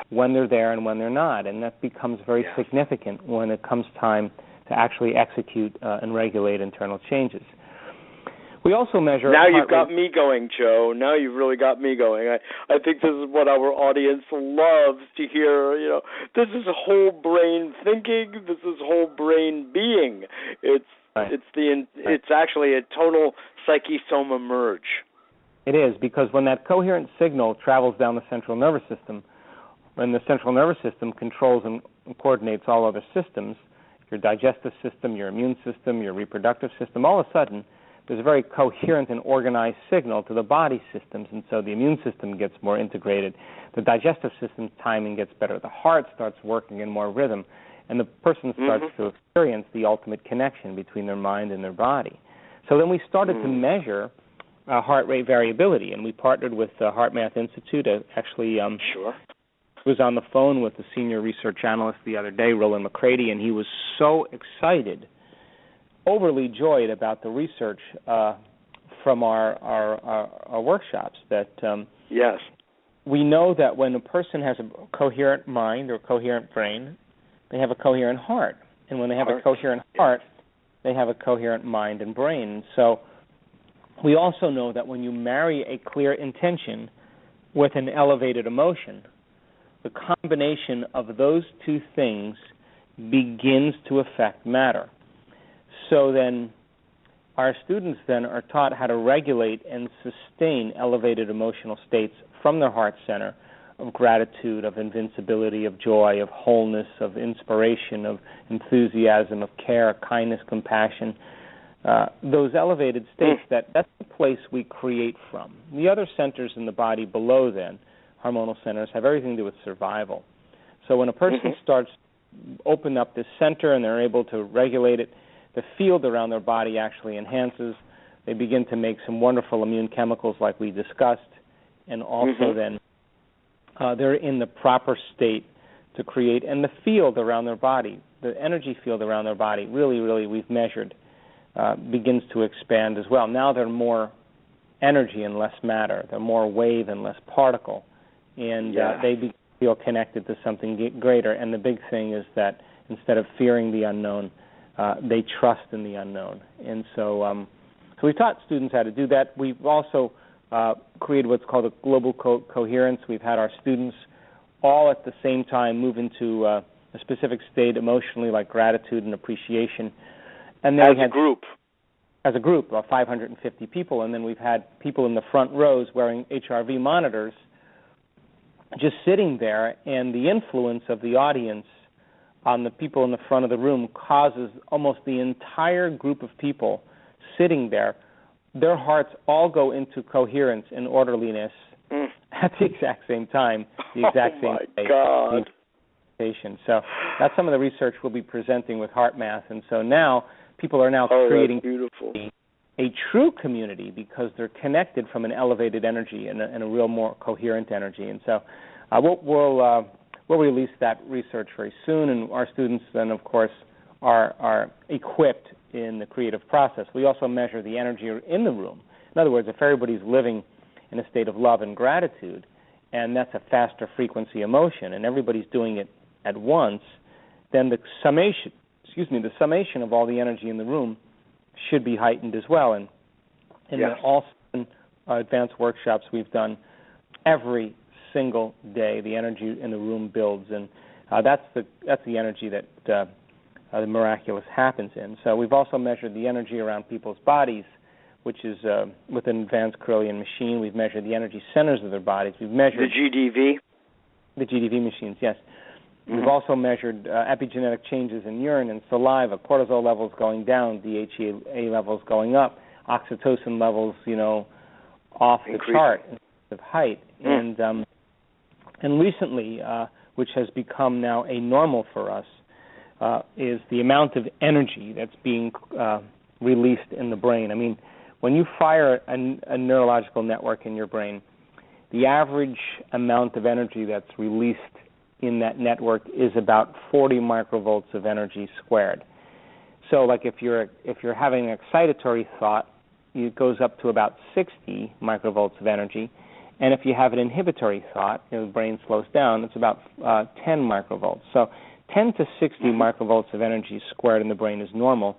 when they're there and when they're not, and that becomes very significant when it comes time to actually execute and regulate internal changes. We also measure... Now you've got me going, Joe. Now you've really got me going. I think this is what our audience loves to hear. You know, this is whole brain thinking. This is whole brain being. It's actually a total psyche-soma merge. It is, because when that coherent signal travels down the central nervous system, when the central nervous system controls and coordinates all other systems, your digestive system, your immune system, your reproductive system, all of a sudden there's a very coherent and organized signal to the body systems, and so the immune system gets more integrated. The digestive system's timing gets better. The heart starts working in more rhythm, and the person starts to experience the ultimate connection between their mind and their body. So then we started to measure heart rate variability, and we partnered with the HeartMath Institute. Actually, was on the phone with the senior research analyst the other day, Roland McCready, and he was so excited, overly joyed about the research from our workshops that we know that when a person has a coherent mind or coherent brain, they have a coherent heart. And when they have a coherent heart, they have a coherent mind and brain. So we also know that when you marry a clear intention with an elevated emotion, the combination of those two things begins to affect matter. So then our students then are taught how to regulate and sustain elevated emotional states from their heart center of gratitude, of invincibility, of joy, of wholeness, of inspiration, of enthusiasm, of care, kindness, compassion. Those elevated states, that's the place we create from. The other centers in the body below then, hormonal centers, have everything to do with survival. So when a person starts open up this center and they're able to regulate it, the field around their body actually enhances. They begin to make some wonderful immune chemicals like we discussed, and also then they're in the proper state to create. And the field around their body, the energy field around their body, really we've measured, begins to expand as well. Now they're more energy and less matter. They're more wave and less particle. And they feel connected to something greater. And the big thing is that instead of fearing the unknown, they trust in the unknown. And so we taught students how to do that. We've also created what's called a global coherence. We've had our students all at the same time move into a specific state emotionally, like gratitude and appreciation. And then as a group. as a group, about 550 people, and then we've had people in the front rows wearing HRV monitors just sitting there, and the influence of the audience on the people in the front of the room causes almost the entire group of people sitting there, their hearts all go into coherence and orderliness at the exact same time, the exact same day. Oh, my God. So that's some of the research we'll be presenting with HeartMath, and so now people are now creating a true community because they're connected from an elevated energy and a real more coherent energy. And so we'll release that research very soon, and our students then, of course, are equipped in the creative process. We also measure the energy in the room. In other words, if everybody's living in a state of love and gratitude, and that's a faster frequency emotion, and everybody's doing it at once, then the summation of all the energy in the room should be heightened as well. And in all advanced workshops we've done, every single day the energy in the room builds, and that's the energy that the miraculous happens in. So we've also measured the energy around people's bodies, which is with an advanced Kirlian machine. We've measured the energy centers of their bodies. We've measured the GDV machines, yes. We've also measured epigenetic changes in urine and saliva, cortisol levels going down, DHEA levels going up, oxytocin levels, off the chart in terms of height. And recently, which has become now a normal for us, is the amount of energy that's being released in the brain. I mean, when you fire a neurological network in your brain, the average amount of energy that's released in that network is about 40 microvolts of energy squared. So, like if you're having an excitatory thought, it goes up to about 60 microvolts of energy, and if you have an inhibitory thought, the brain slows down, it's about 10 microvolts. So 10 to 60 microvolts of energy squared in the brain is normal,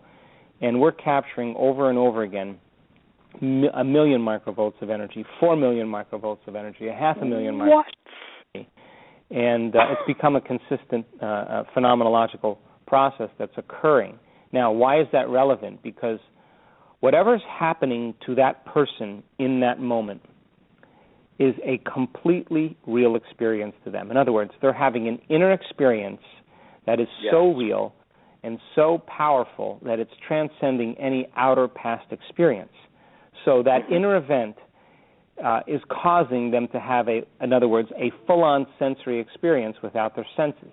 and we're capturing over and over again 1 million microvolts of energy, 4 million microvolts of energy, 500,000 microvolts. What? And it's become a consistent phenomenological process that's occurring. Now, why is that relevant? Because whatever's happening to that person in that moment is a completely real experience to them. In other words, they're having an inner experience that is so real and so powerful that it's transcending any outer past experience. So that inner event is causing them to have, in other words, a full-on sensory experience without their senses.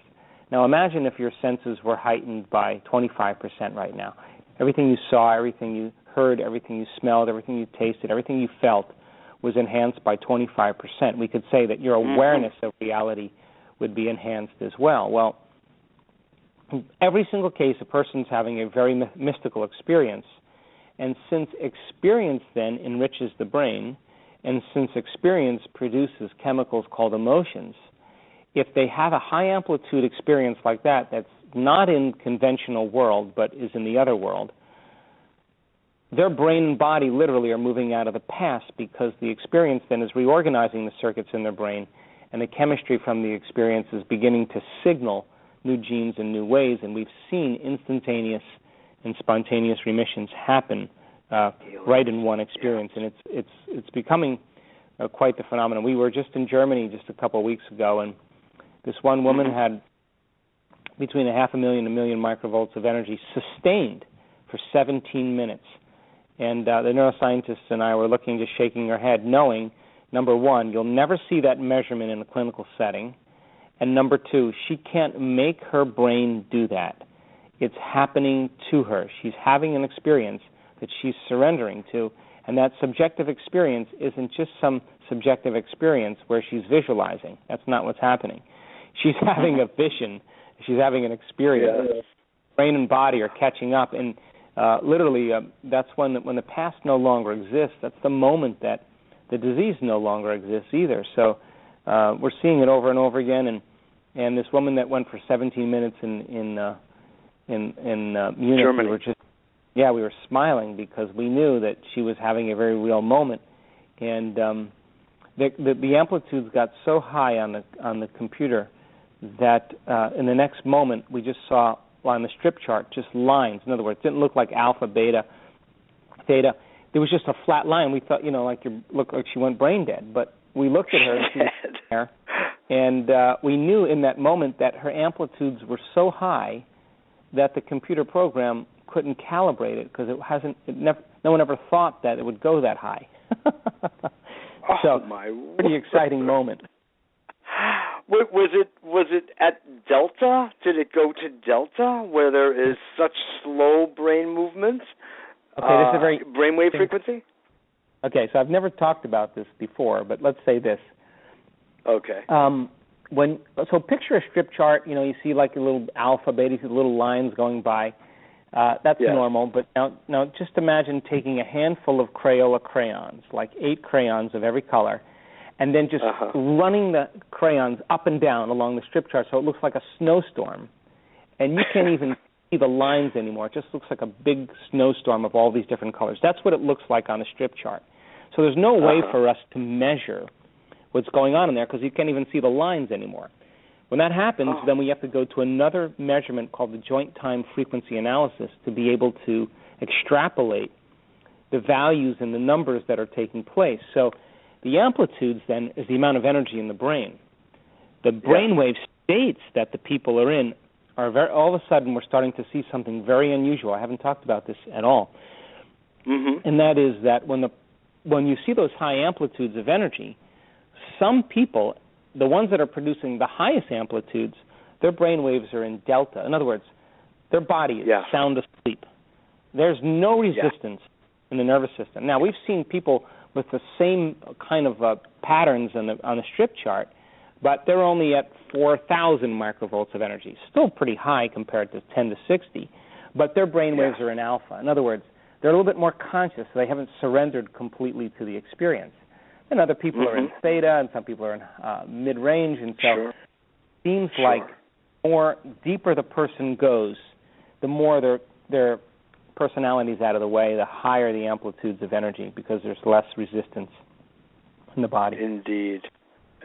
Now imagine if your senses were heightened by 25% right now. Everything you saw, everything you heard, everything you smelled, everything you tasted, everything you felt was enhanced by 25%. We could say that your awareness of reality would be enhanced as well. Well, in every single case, a person's having a very mystical experience, and since experience then enriches the brain, and since experience produces chemicals called emotions, if they have a high-amplitude experience like that that's not in conventional world but is in the other world, their brain and body literally are moving out of the past because the experience then is reorganizing the circuits in their brain, and the chemistry from the experience is beginning to signal new genes in new ways, and we've seen instantaneous and spontaneous remissions happen right in one experience, and it's becoming quite the phenomenon. We were just in Germany just a couple of weeks ago, and this one woman had between 500,000 and 1 million microvolts of energy sustained for 17 minutes. And the neuroscientists and I were looking, just shaking our head, knowing, number one, you'll never see that measurement in a clinical setting, and number two, she can't make her brain do that. It's happening to her. She's having an experience that she's surrendering to, and that subjective experience isn't just some subjective experience where she's visualizing. That's not what's happening. She's having a vision. She's having an experience. Yes. Brain and body are catching up, and literally that's when the past no longer exists. That's the moment that the disease no longer exists either. So we're seeing it over and over again, and this woman that went for 17 minutes in Munich, Germany. we were smiling because we knew that she was having a very real moment, and the amplitudes got so high on the computer that in the next moment we just saw on the strip chart just lines. In other words, it didn't look like alpha, beta, theta, there was just a flat line. We thought, looked like she went brain dead. But we looked at her and she was there, and we knew in that moment that her amplitudes were so high that the computer program couldn't calibrate it because no one ever thought that it would go that high. So, pretty exciting moment. Was it at delta? Did it go to delta where there is such slow brain movement? Okay, this is a very brainwave frequency. Okay, so I've never talked about this before, but let's say this. Okay. So picture a strip chart. You see like a little alpha, beta, you see little lines going by. That's normal. But now just imagine taking a handful of Crayola crayons, like 8 crayons of every color, and then just running the crayons up and down along the strip chart so it looks like a snowstorm. And you can't even see the lines anymore. It just looks like a big snowstorm of all these different colors. That's what it looks like on a strip chart. So there's no way for us to measure what's going on in there because you can't even see the lines anymore. When that happens, then we have to go to another measurement called the joint time frequency analysis to be able to extrapolate the values and the numbers that are taking place. So the amplitudes then is the amount of energy in the brain. The brainwave states that the people are in are all of a sudden we're starting to see something very unusual. I haven't talked about this at all. And that is that when you see those high amplitudes of energy, some people, the ones that are producing the highest amplitudes, their brain waves are in delta. In other words, their body is sound asleep. There's no resistance in the nervous system. Now, we've seen people with the same kind of patterns on the strip chart, but they're only at 4,000 microvolts of energy. Still pretty high compared to 10 to 60, but their brain waves are in alpha. In other words, they're a little bit more conscious, so they haven't surrendered completely to the experience. And other people are in theta, and some people are in mid-range, and so it seems like more deeper the person goes, the more their personality's out of the way, the higher the amplitudes of energy because there's less resistance in the body. Indeed.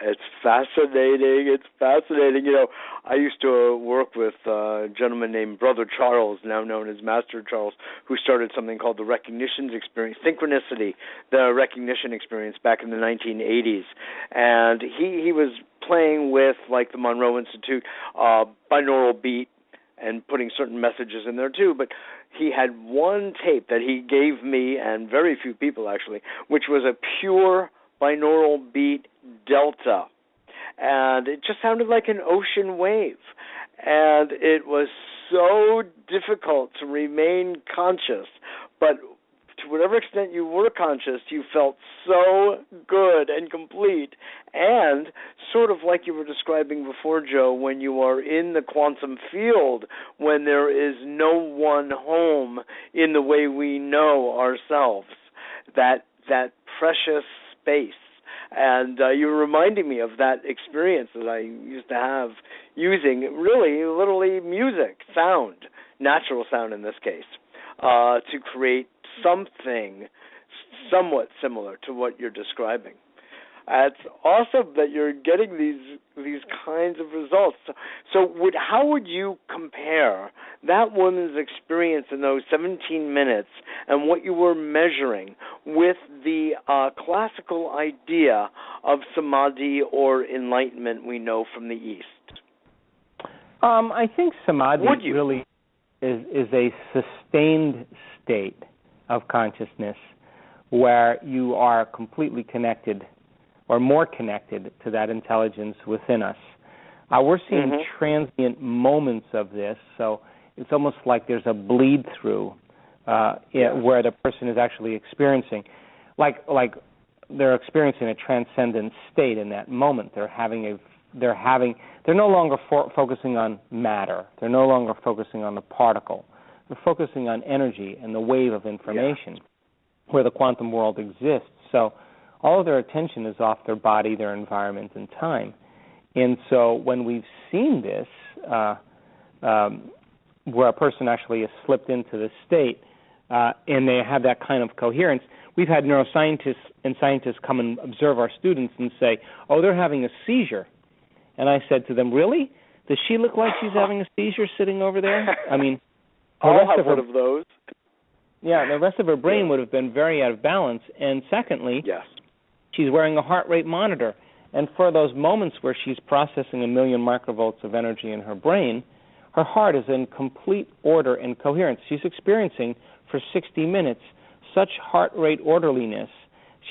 It's fascinating. I used to work with a gentleman named Brother Charles, now known as Master Charles, who started something called the recognition experience, synchronicity, the recognition experience back in the 1980s. And he was playing with, like, the Monroe Institute, binaural beat and putting certain messages in there too. But he had one tape that he gave me, and very few people actually, which was a pure binaural beat delta, and it just sounded like an ocean wave, and it was so difficult to remain conscious, but to whatever extent you were conscious, you felt so good and complete, and sort of like you were describing before, Joe, when you are in the quantum field, when there is no one home in the way we know ourselves, that precious space. And you were reminding me of that experience that I used to have using really, literally music, sound, natural sound in this case, to create something somewhat similar to what you're describing. It's awesome that you're getting these kinds of results. So how would you compare that woman's experience in those 17 minutes and what you were measuring with the classical idea of samadhi or enlightenment we know from the East? I think samadhi really is a sustained state of consciousness where you are completely connected or more connected to that intelligence within us. We're seeing transient moments of this, so it's almost like there's a bleed-through where the person is actually experiencing, like they're experiencing a transcendent state in that moment. They're no longer focusing on matter. They're no longer focusing on the particle. They're focusing on energy and the wave of information where the quantum world exists. So all of their attention is off their body, their environment, and time. And so when we've seen this, where a person actually has slipped into this state and they have that kind of coherence, we've had neuroscientists and scientists come and observe our students and say, oh, they're having a seizure. And I said to them, really? Does she look like she's having a seizure sitting over there? I mean, I'll have one of those. the rest of her brain would have been very out of balance. And secondly, yes, she's wearing a heart rate monitor. And for those moments where she's processing 1 million microvolts of energy in her brain, her heart is in complete order and coherence. She's experiencing for 60 minutes such heart rate orderliness.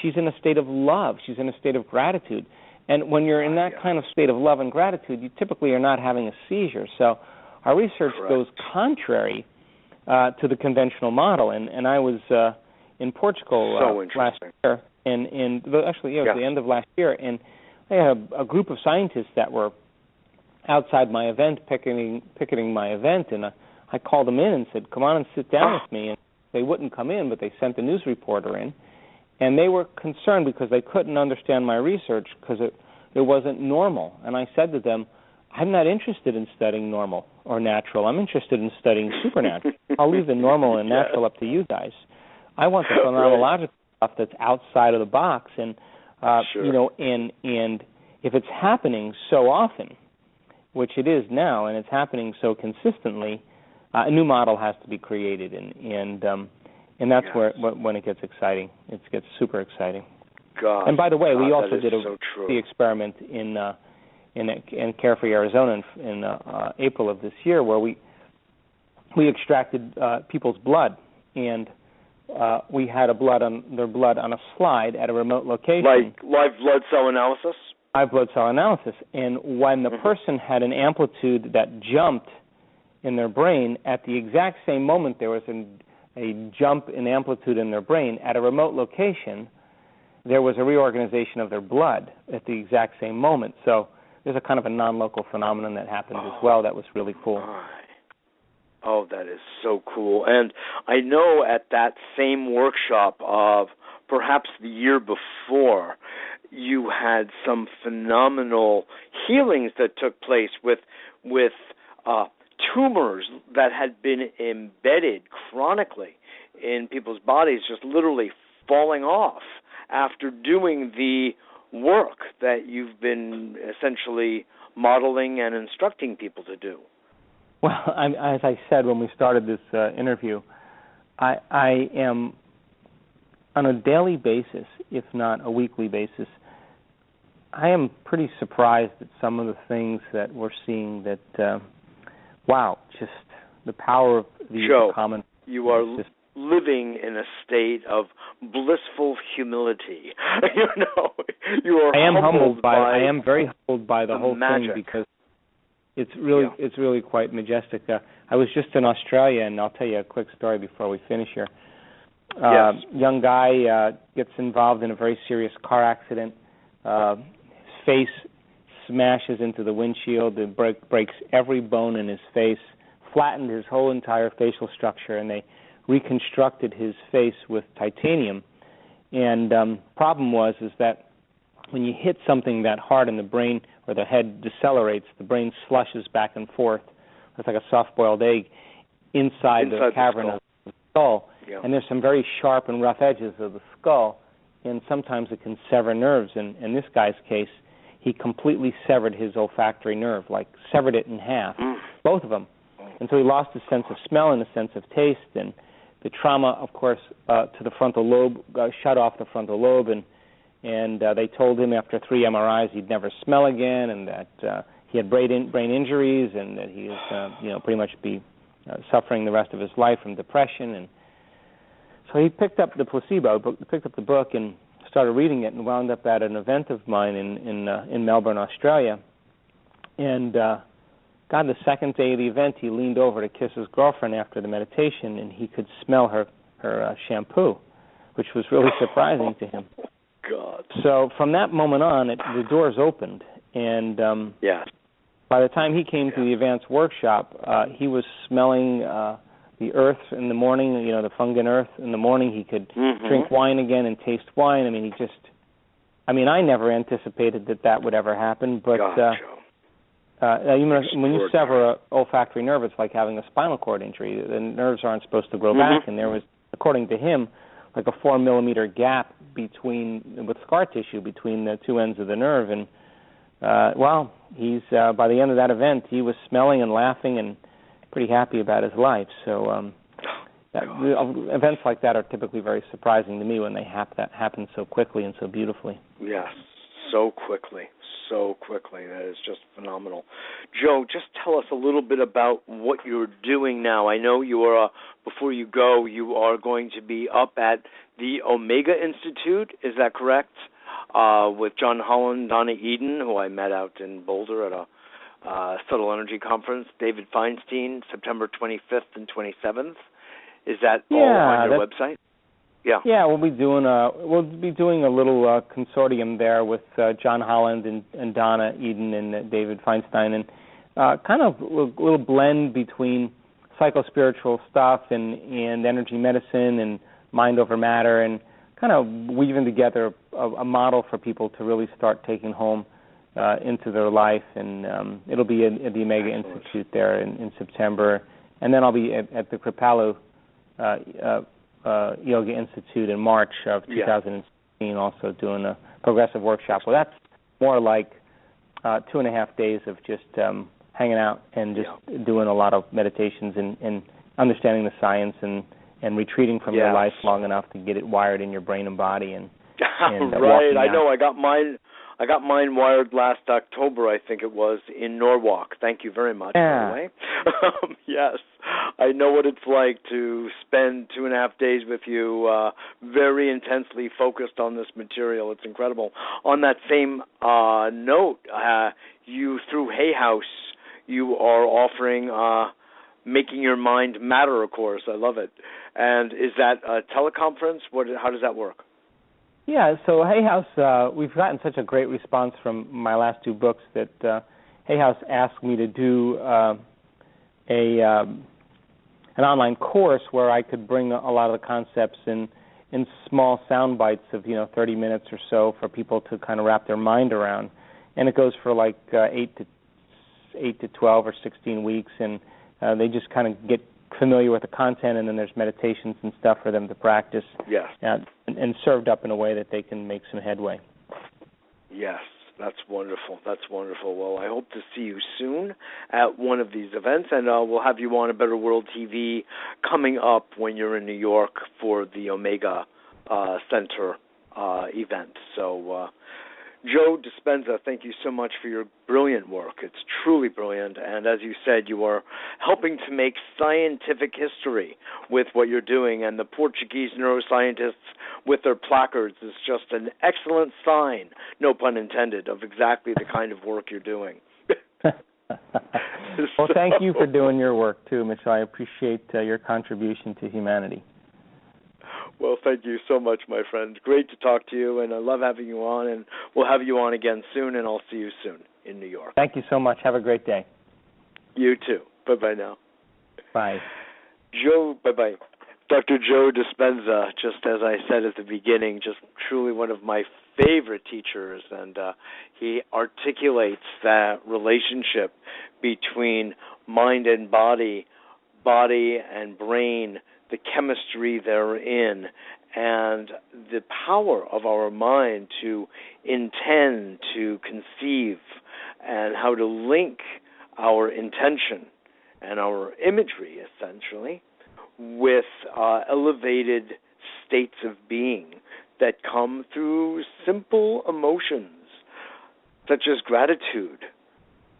She's in a state of love. She's in a state of gratitude. And when you're in that kind of state of love and gratitude, you typically are not having a seizure. So our research goes contrary to the conventional model. And I was in Portugal last year, and actually, it was the end of last year, and I had a group of scientists that were outside my event, picketing my event, and I called them in and said, come on and sit down with me. And they wouldn't come in, but they sent a news reporter in. And they were concerned because they couldn't understand my research because it wasn't normal. And I said to them, I'm not interested in studying normal or natural. I'm interested in studying supernatural. I'll leave the normal and natural up to you guys. I want the phenomenological stuff that's outside of the box. And, and if it's happening so often, which it is now, and it's happening so consistently, a new model has to be created. And that's where when it gets exciting. It gets super exciting. God. And by the way, we also did the experiment in Carefree, Arizona, in April of this year, where we extracted people's blood, and we had their blood on a slide at a remote location. Like live blood cell analysis? Live blood cell analysis. And when the person had an amplitude that jumped in their brain, at the exact same moment there was a jump in amplitude in their brain. At a remote location, there was a reorganization of their blood at the exact same moment. So there's a kind of a non-local phenomenon that happened as well that was really cool. My. Oh, that is so cool. And I know at that same workshop of perhaps the year before, you had some phenomenal healings that took place with tumors that had been embedded chronically in people's bodies, just literally falling off after doing the work that you've been essentially modeling and instructing people to do. Well, as I said when we started this interview, I am on a daily basis, if not a weekly basis, I am pretty surprised at some of the things that we're seeing that, just the power of the common. You are living in a state of blissful humility. You are I am very humbled by the whole magic. Thing because it's really quite majestic. I was just in Australia, and I'll tell you a quick story before we finish here. Young guy gets involved in a very serious car accident. His face smashes into the windshield. It breaks every bone in his face, flattened his whole entire facial structure, and they reconstructed his face with titanium. And problem is that when you hit something that hard in the brain or the head decelerates, the brain slushes back and forth. It's like a soft-boiled egg inside the cavern of the skull. Yeah. And there's some very sharp and rough edges of the skull, and sometimes it can sever nerves. And in this guy's case, he completely severed his olfactory nerve, like severed it in half, both of them. And so he lost his sense of smell and a sense of taste, and the trauma, of course, to the frontal lobe shut off the frontal lobe, and they told him after 3 MRIs he'd never smell again, and that he had brain injuries, and that he was, pretty much be suffering the rest of his life from depression. And so he picked up the book, and started reading it, and wound up at an event of mine in Melbourne, Australia. And the second day of the event, he leaned over to kiss his girlfriend after the meditation, and he could smell her shampoo, which was really surprising to him. God. So from that moment on, the doors opened, and by the time he came to the advanced workshop, he was smelling the earth in the morning, the fungus earth in the morning. He could drink wine again and taste wine. I never anticipated that would ever happen, but when you sever an olfactory nerve, it's like having a spinal cord injury. The nerves aren't supposed to grow back, and there was, according to him, like a 4-millimeter gap with scar tissue between the two ends of the nerve. And he's by the end of that event, he was smelling and laughing and pretty happy about his life. So Events like that are typically very surprising to me when they happen so quickly and so beautifully. Yes, so quickly. That is just phenomenal. Joe, just tell us a little bit about what you're doing now. I know you are, before you go, you are going to be up at the Omega Institute. Is that correct? With John Holland, Donna Eden, who I met out in Boulder at a Subtle Energy Conference, David Feinstein, September 25th and 27th. Is that all on your website? Yeah, we'll be doing a little consortium there with John Holland and Donna Eden and David Feinstein, and kind of a little blend between psychospiritual stuff and energy medicine and mind over matter, and kind of weaving together a model for people to really start taking home into their life. And it'll be at the Omega Institute there in September, and then I'll be at the Kripalu Yoga Institute in March of 2016, also doing a progressive workshop. Well, that's more like 2.5 days of just hanging out and just doing a lot of meditations and understanding the science and retreating from your life long enough to get it wired in your brain and body. And right, I know. I got mine wired last October, I think it was, in Norwalk. Thank you very much, by the way. Yes, I know what it's like to spend 2.5 days with you, very intensely focused on this material. It's incredible. On that same note, you, through Hay House, you are offering Making Your Mind Matter, of course. I love it. And is that a teleconference? How does that work? Yeah, so Hay House, we've gotten such a great response from my last 2 books that Hay House asked me to do an online course where I could bring a lot of the concepts in small sound bites of 30 minutes or so for people to kind of wrap their mind around, and it goes for like 8 to 12 or 16 weeks, and they just kind of get familiar with the content, and then there's meditations and stuff for them to practice. Yes. And served up in a way that they can make some headway. Yes, that's wonderful. That's wonderful. Well, I hope to see you soon at one of these events, and we'll have you on A Better World TV coming up when you're in New York for the Omega Center event. So, Joe Dispenza, thank you so much for your brilliant work. It's truly brilliant, and as you said, you are helping to make scientific history with what you're doing, and the Portuguese neuroscientists with their placards is just an excellent sign, no pun intended, of exactly the kind of work you're doing. Well, thank you for doing your work, too, Mitchell. I appreciate your contribution to humanity. Well, thank you so much, my friend. Great to talk to you, and I love having you on, and we'll have you on again soon, and I'll see you soon in New York. Thank you so much. Have a great day. You too. Bye-bye now. Bye. Joe, bye-bye. Dr. Joe Dispenza, just as I said at the beginning, just truly one of my favorite teachers, and he articulates that relationship between mind and body and brain, the chemistry therein, and the power of our mind to intend, to conceive, and how to link our intention and our imagery, essentially, with elevated states of being that come through simple emotions, such as gratitude,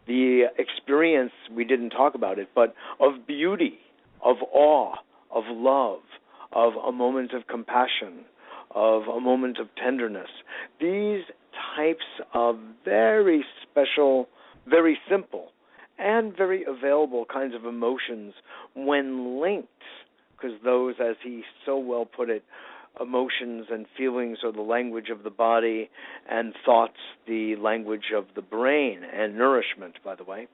the experience, we didn't talk about it, but of beauty, of awe, of love, of a moment of compassion, of a moment of tenderness. These types of very special, very simple, and very available kinds of emotions, when linked, because those, as he so well put it, emotions and feelings are the language of the body, and thoughts the language of the brain, and nourishment, by the way.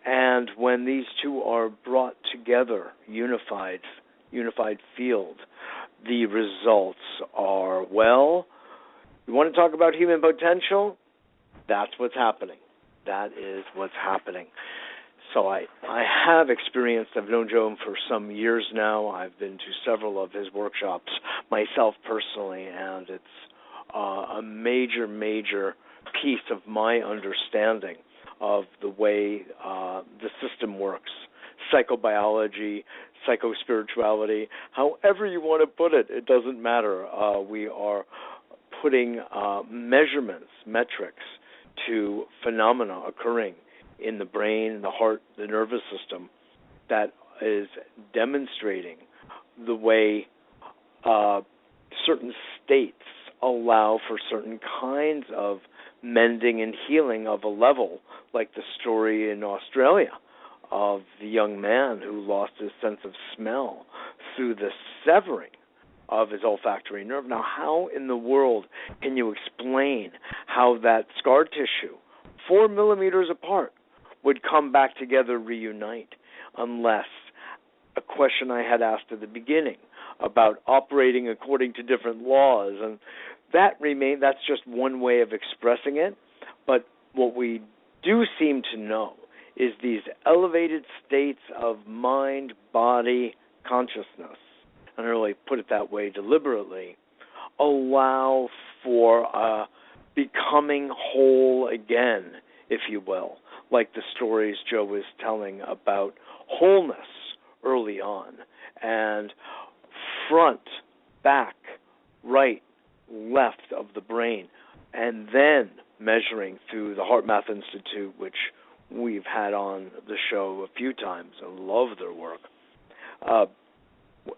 And when these two are brought together, unified field, the results are, well, you want to talk about human potential? That's what's happening. That is what's happening. So I have experienced, I've known Joe for some years now. I've been to several of his workshops myself personally, and it's a major, major piece of my understanding of the way the system works. psychobiology, psychospirituality, however you want to put it, it doesn't matter. We are putting measurements, metrics to phenomena occurring in the brain, the heart, the nervous system that is demonstrating the way certain states allow for certain kinds of mending and healing of a level, like the story in Australia of the young man who lost his sense of smell through the severing of his olfactory nerve. Now, how in the world can you explain how that scar tissue, 4 millimeters apart, would come back together, reunite, unless a question I had asked at the beginning about operating according to different laws, and that's just one way of expressing it. But what we do seem to know is these elevated states of mind, body, consciousness, and I really put it that way deliberately, allow for becoming whole again, if you will, like the stories Joe was telling about wholeness early on, and front, back, right, left of the brain, and then measuring through the HeartMath Institute, which we've had on the show a few times and love their work.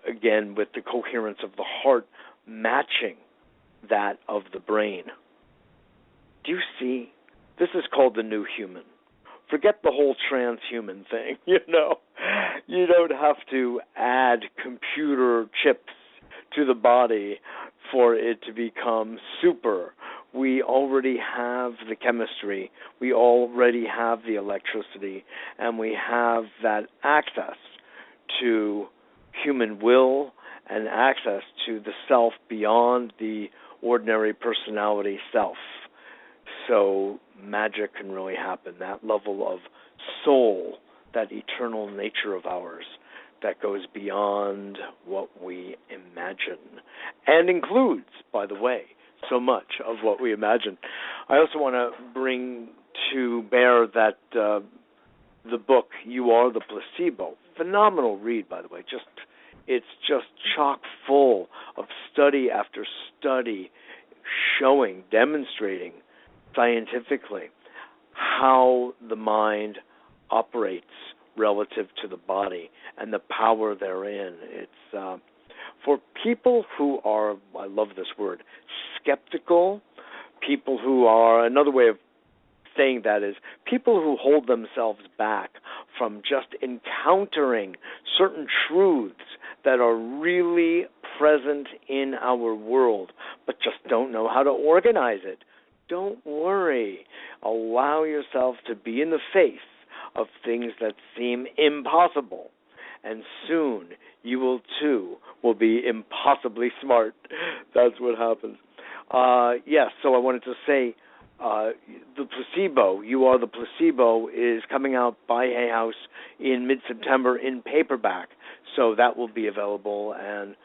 Again, with the coherence of the heart matching that of the brain. Do you see? This is called the new human. Forget the whole transhuman thing, You don't have to add computer chips to the body for it to become super. We already have the chemistry, we already have the electricity, and we have that access to human will and access to the self beyond the ordinary personality self. So magic can really happen, that level of soul, that eternal nature of ours that goes beyond what we imagine and includes, by the way, so much of what we imagine. I also want to bring to bear that the book, You Are the Placebo, phenomenal read, by the way. It's just chock full of study after study showing, demonstrating scientifically how the mind operates relative to the body and the power therein. It's for people who are, I love this word, skeptical, people who are, another way of saying that is people who hold themselves back from just encountering certain truths that are really present in our world, but just don't know how to organize it. Don't worry. Allow yourself to be in the face of things that seem impossible, and soon you will too will be impossibly smart. That's what happens. Yes, so I wanted to say the Placebo, You Are the Placebo, is coming out by Hay House in mid-September in paperback, so that will be available. And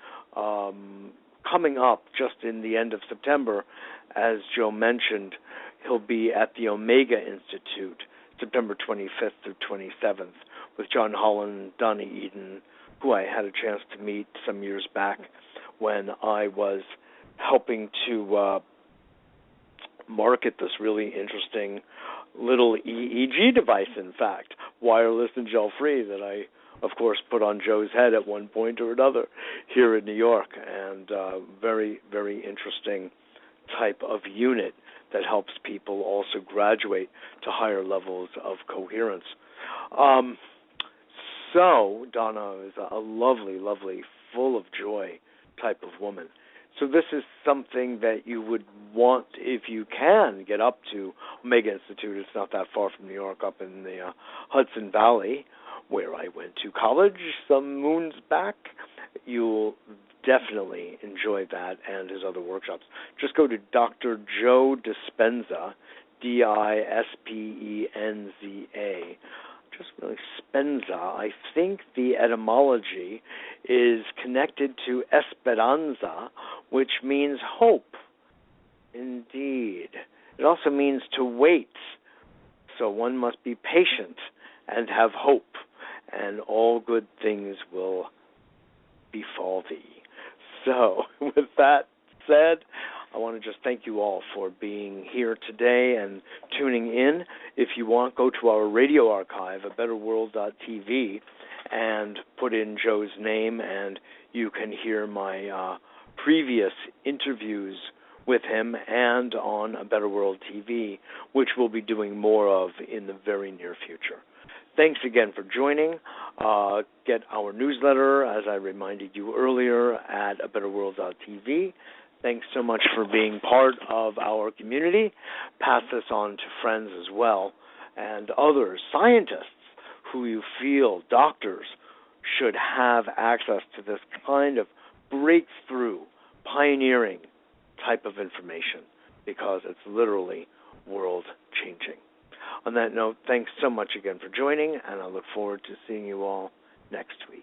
coming up just in the end of September, as Joe mentioned, he'll be at the Omega Institute, September 25th through 27th, with John Holland, Donnie Eden, who I had a chance to meet some years back when I was helping to market this really interesting little EEG device, in fact, wireless and gel-free, that I, of course, put on Joe's head at one point or another here in New York, and very, very interesting type of unit that helps people also graduate to higher levels of coherence. So Donna is a lovely, lovely, full of joy type of woman. So this is something that you would want, if you can, get up to Omega Institute. It's not that far from New York, up in the Hudson Valley, where I went to college some moons back. You'll definitely enjoy that and his other workshops. Just go to Dr. Joe Dispenza, Dispenza. Just really Spenza. I think the etymology is connected to Esperanza, which means hope. Indeed. It also means to wait. So one must be patient and have hope. and all good things will befall thee. So, with that said, I want to just thank you all for being here today and tuning in. If you want, go to our radio archive at betterworld.tv and put in Joe's name, and you can hear my previous interviews with him and on A Better World TV, which we'll be doing more of in the very near future. Thanks again for joining. Get our newsletter, as I reminded you earlier, at abetterworld.tv. Thanks so much for being part of our community. Pass this on to friends as well, and others, scientists who you feel, doctors, should have access to this kind of breakthrough, pioneering type of information, because it's literally world-changing. On that note, thanks so much again for joining, and I look forward to seeing you all next week.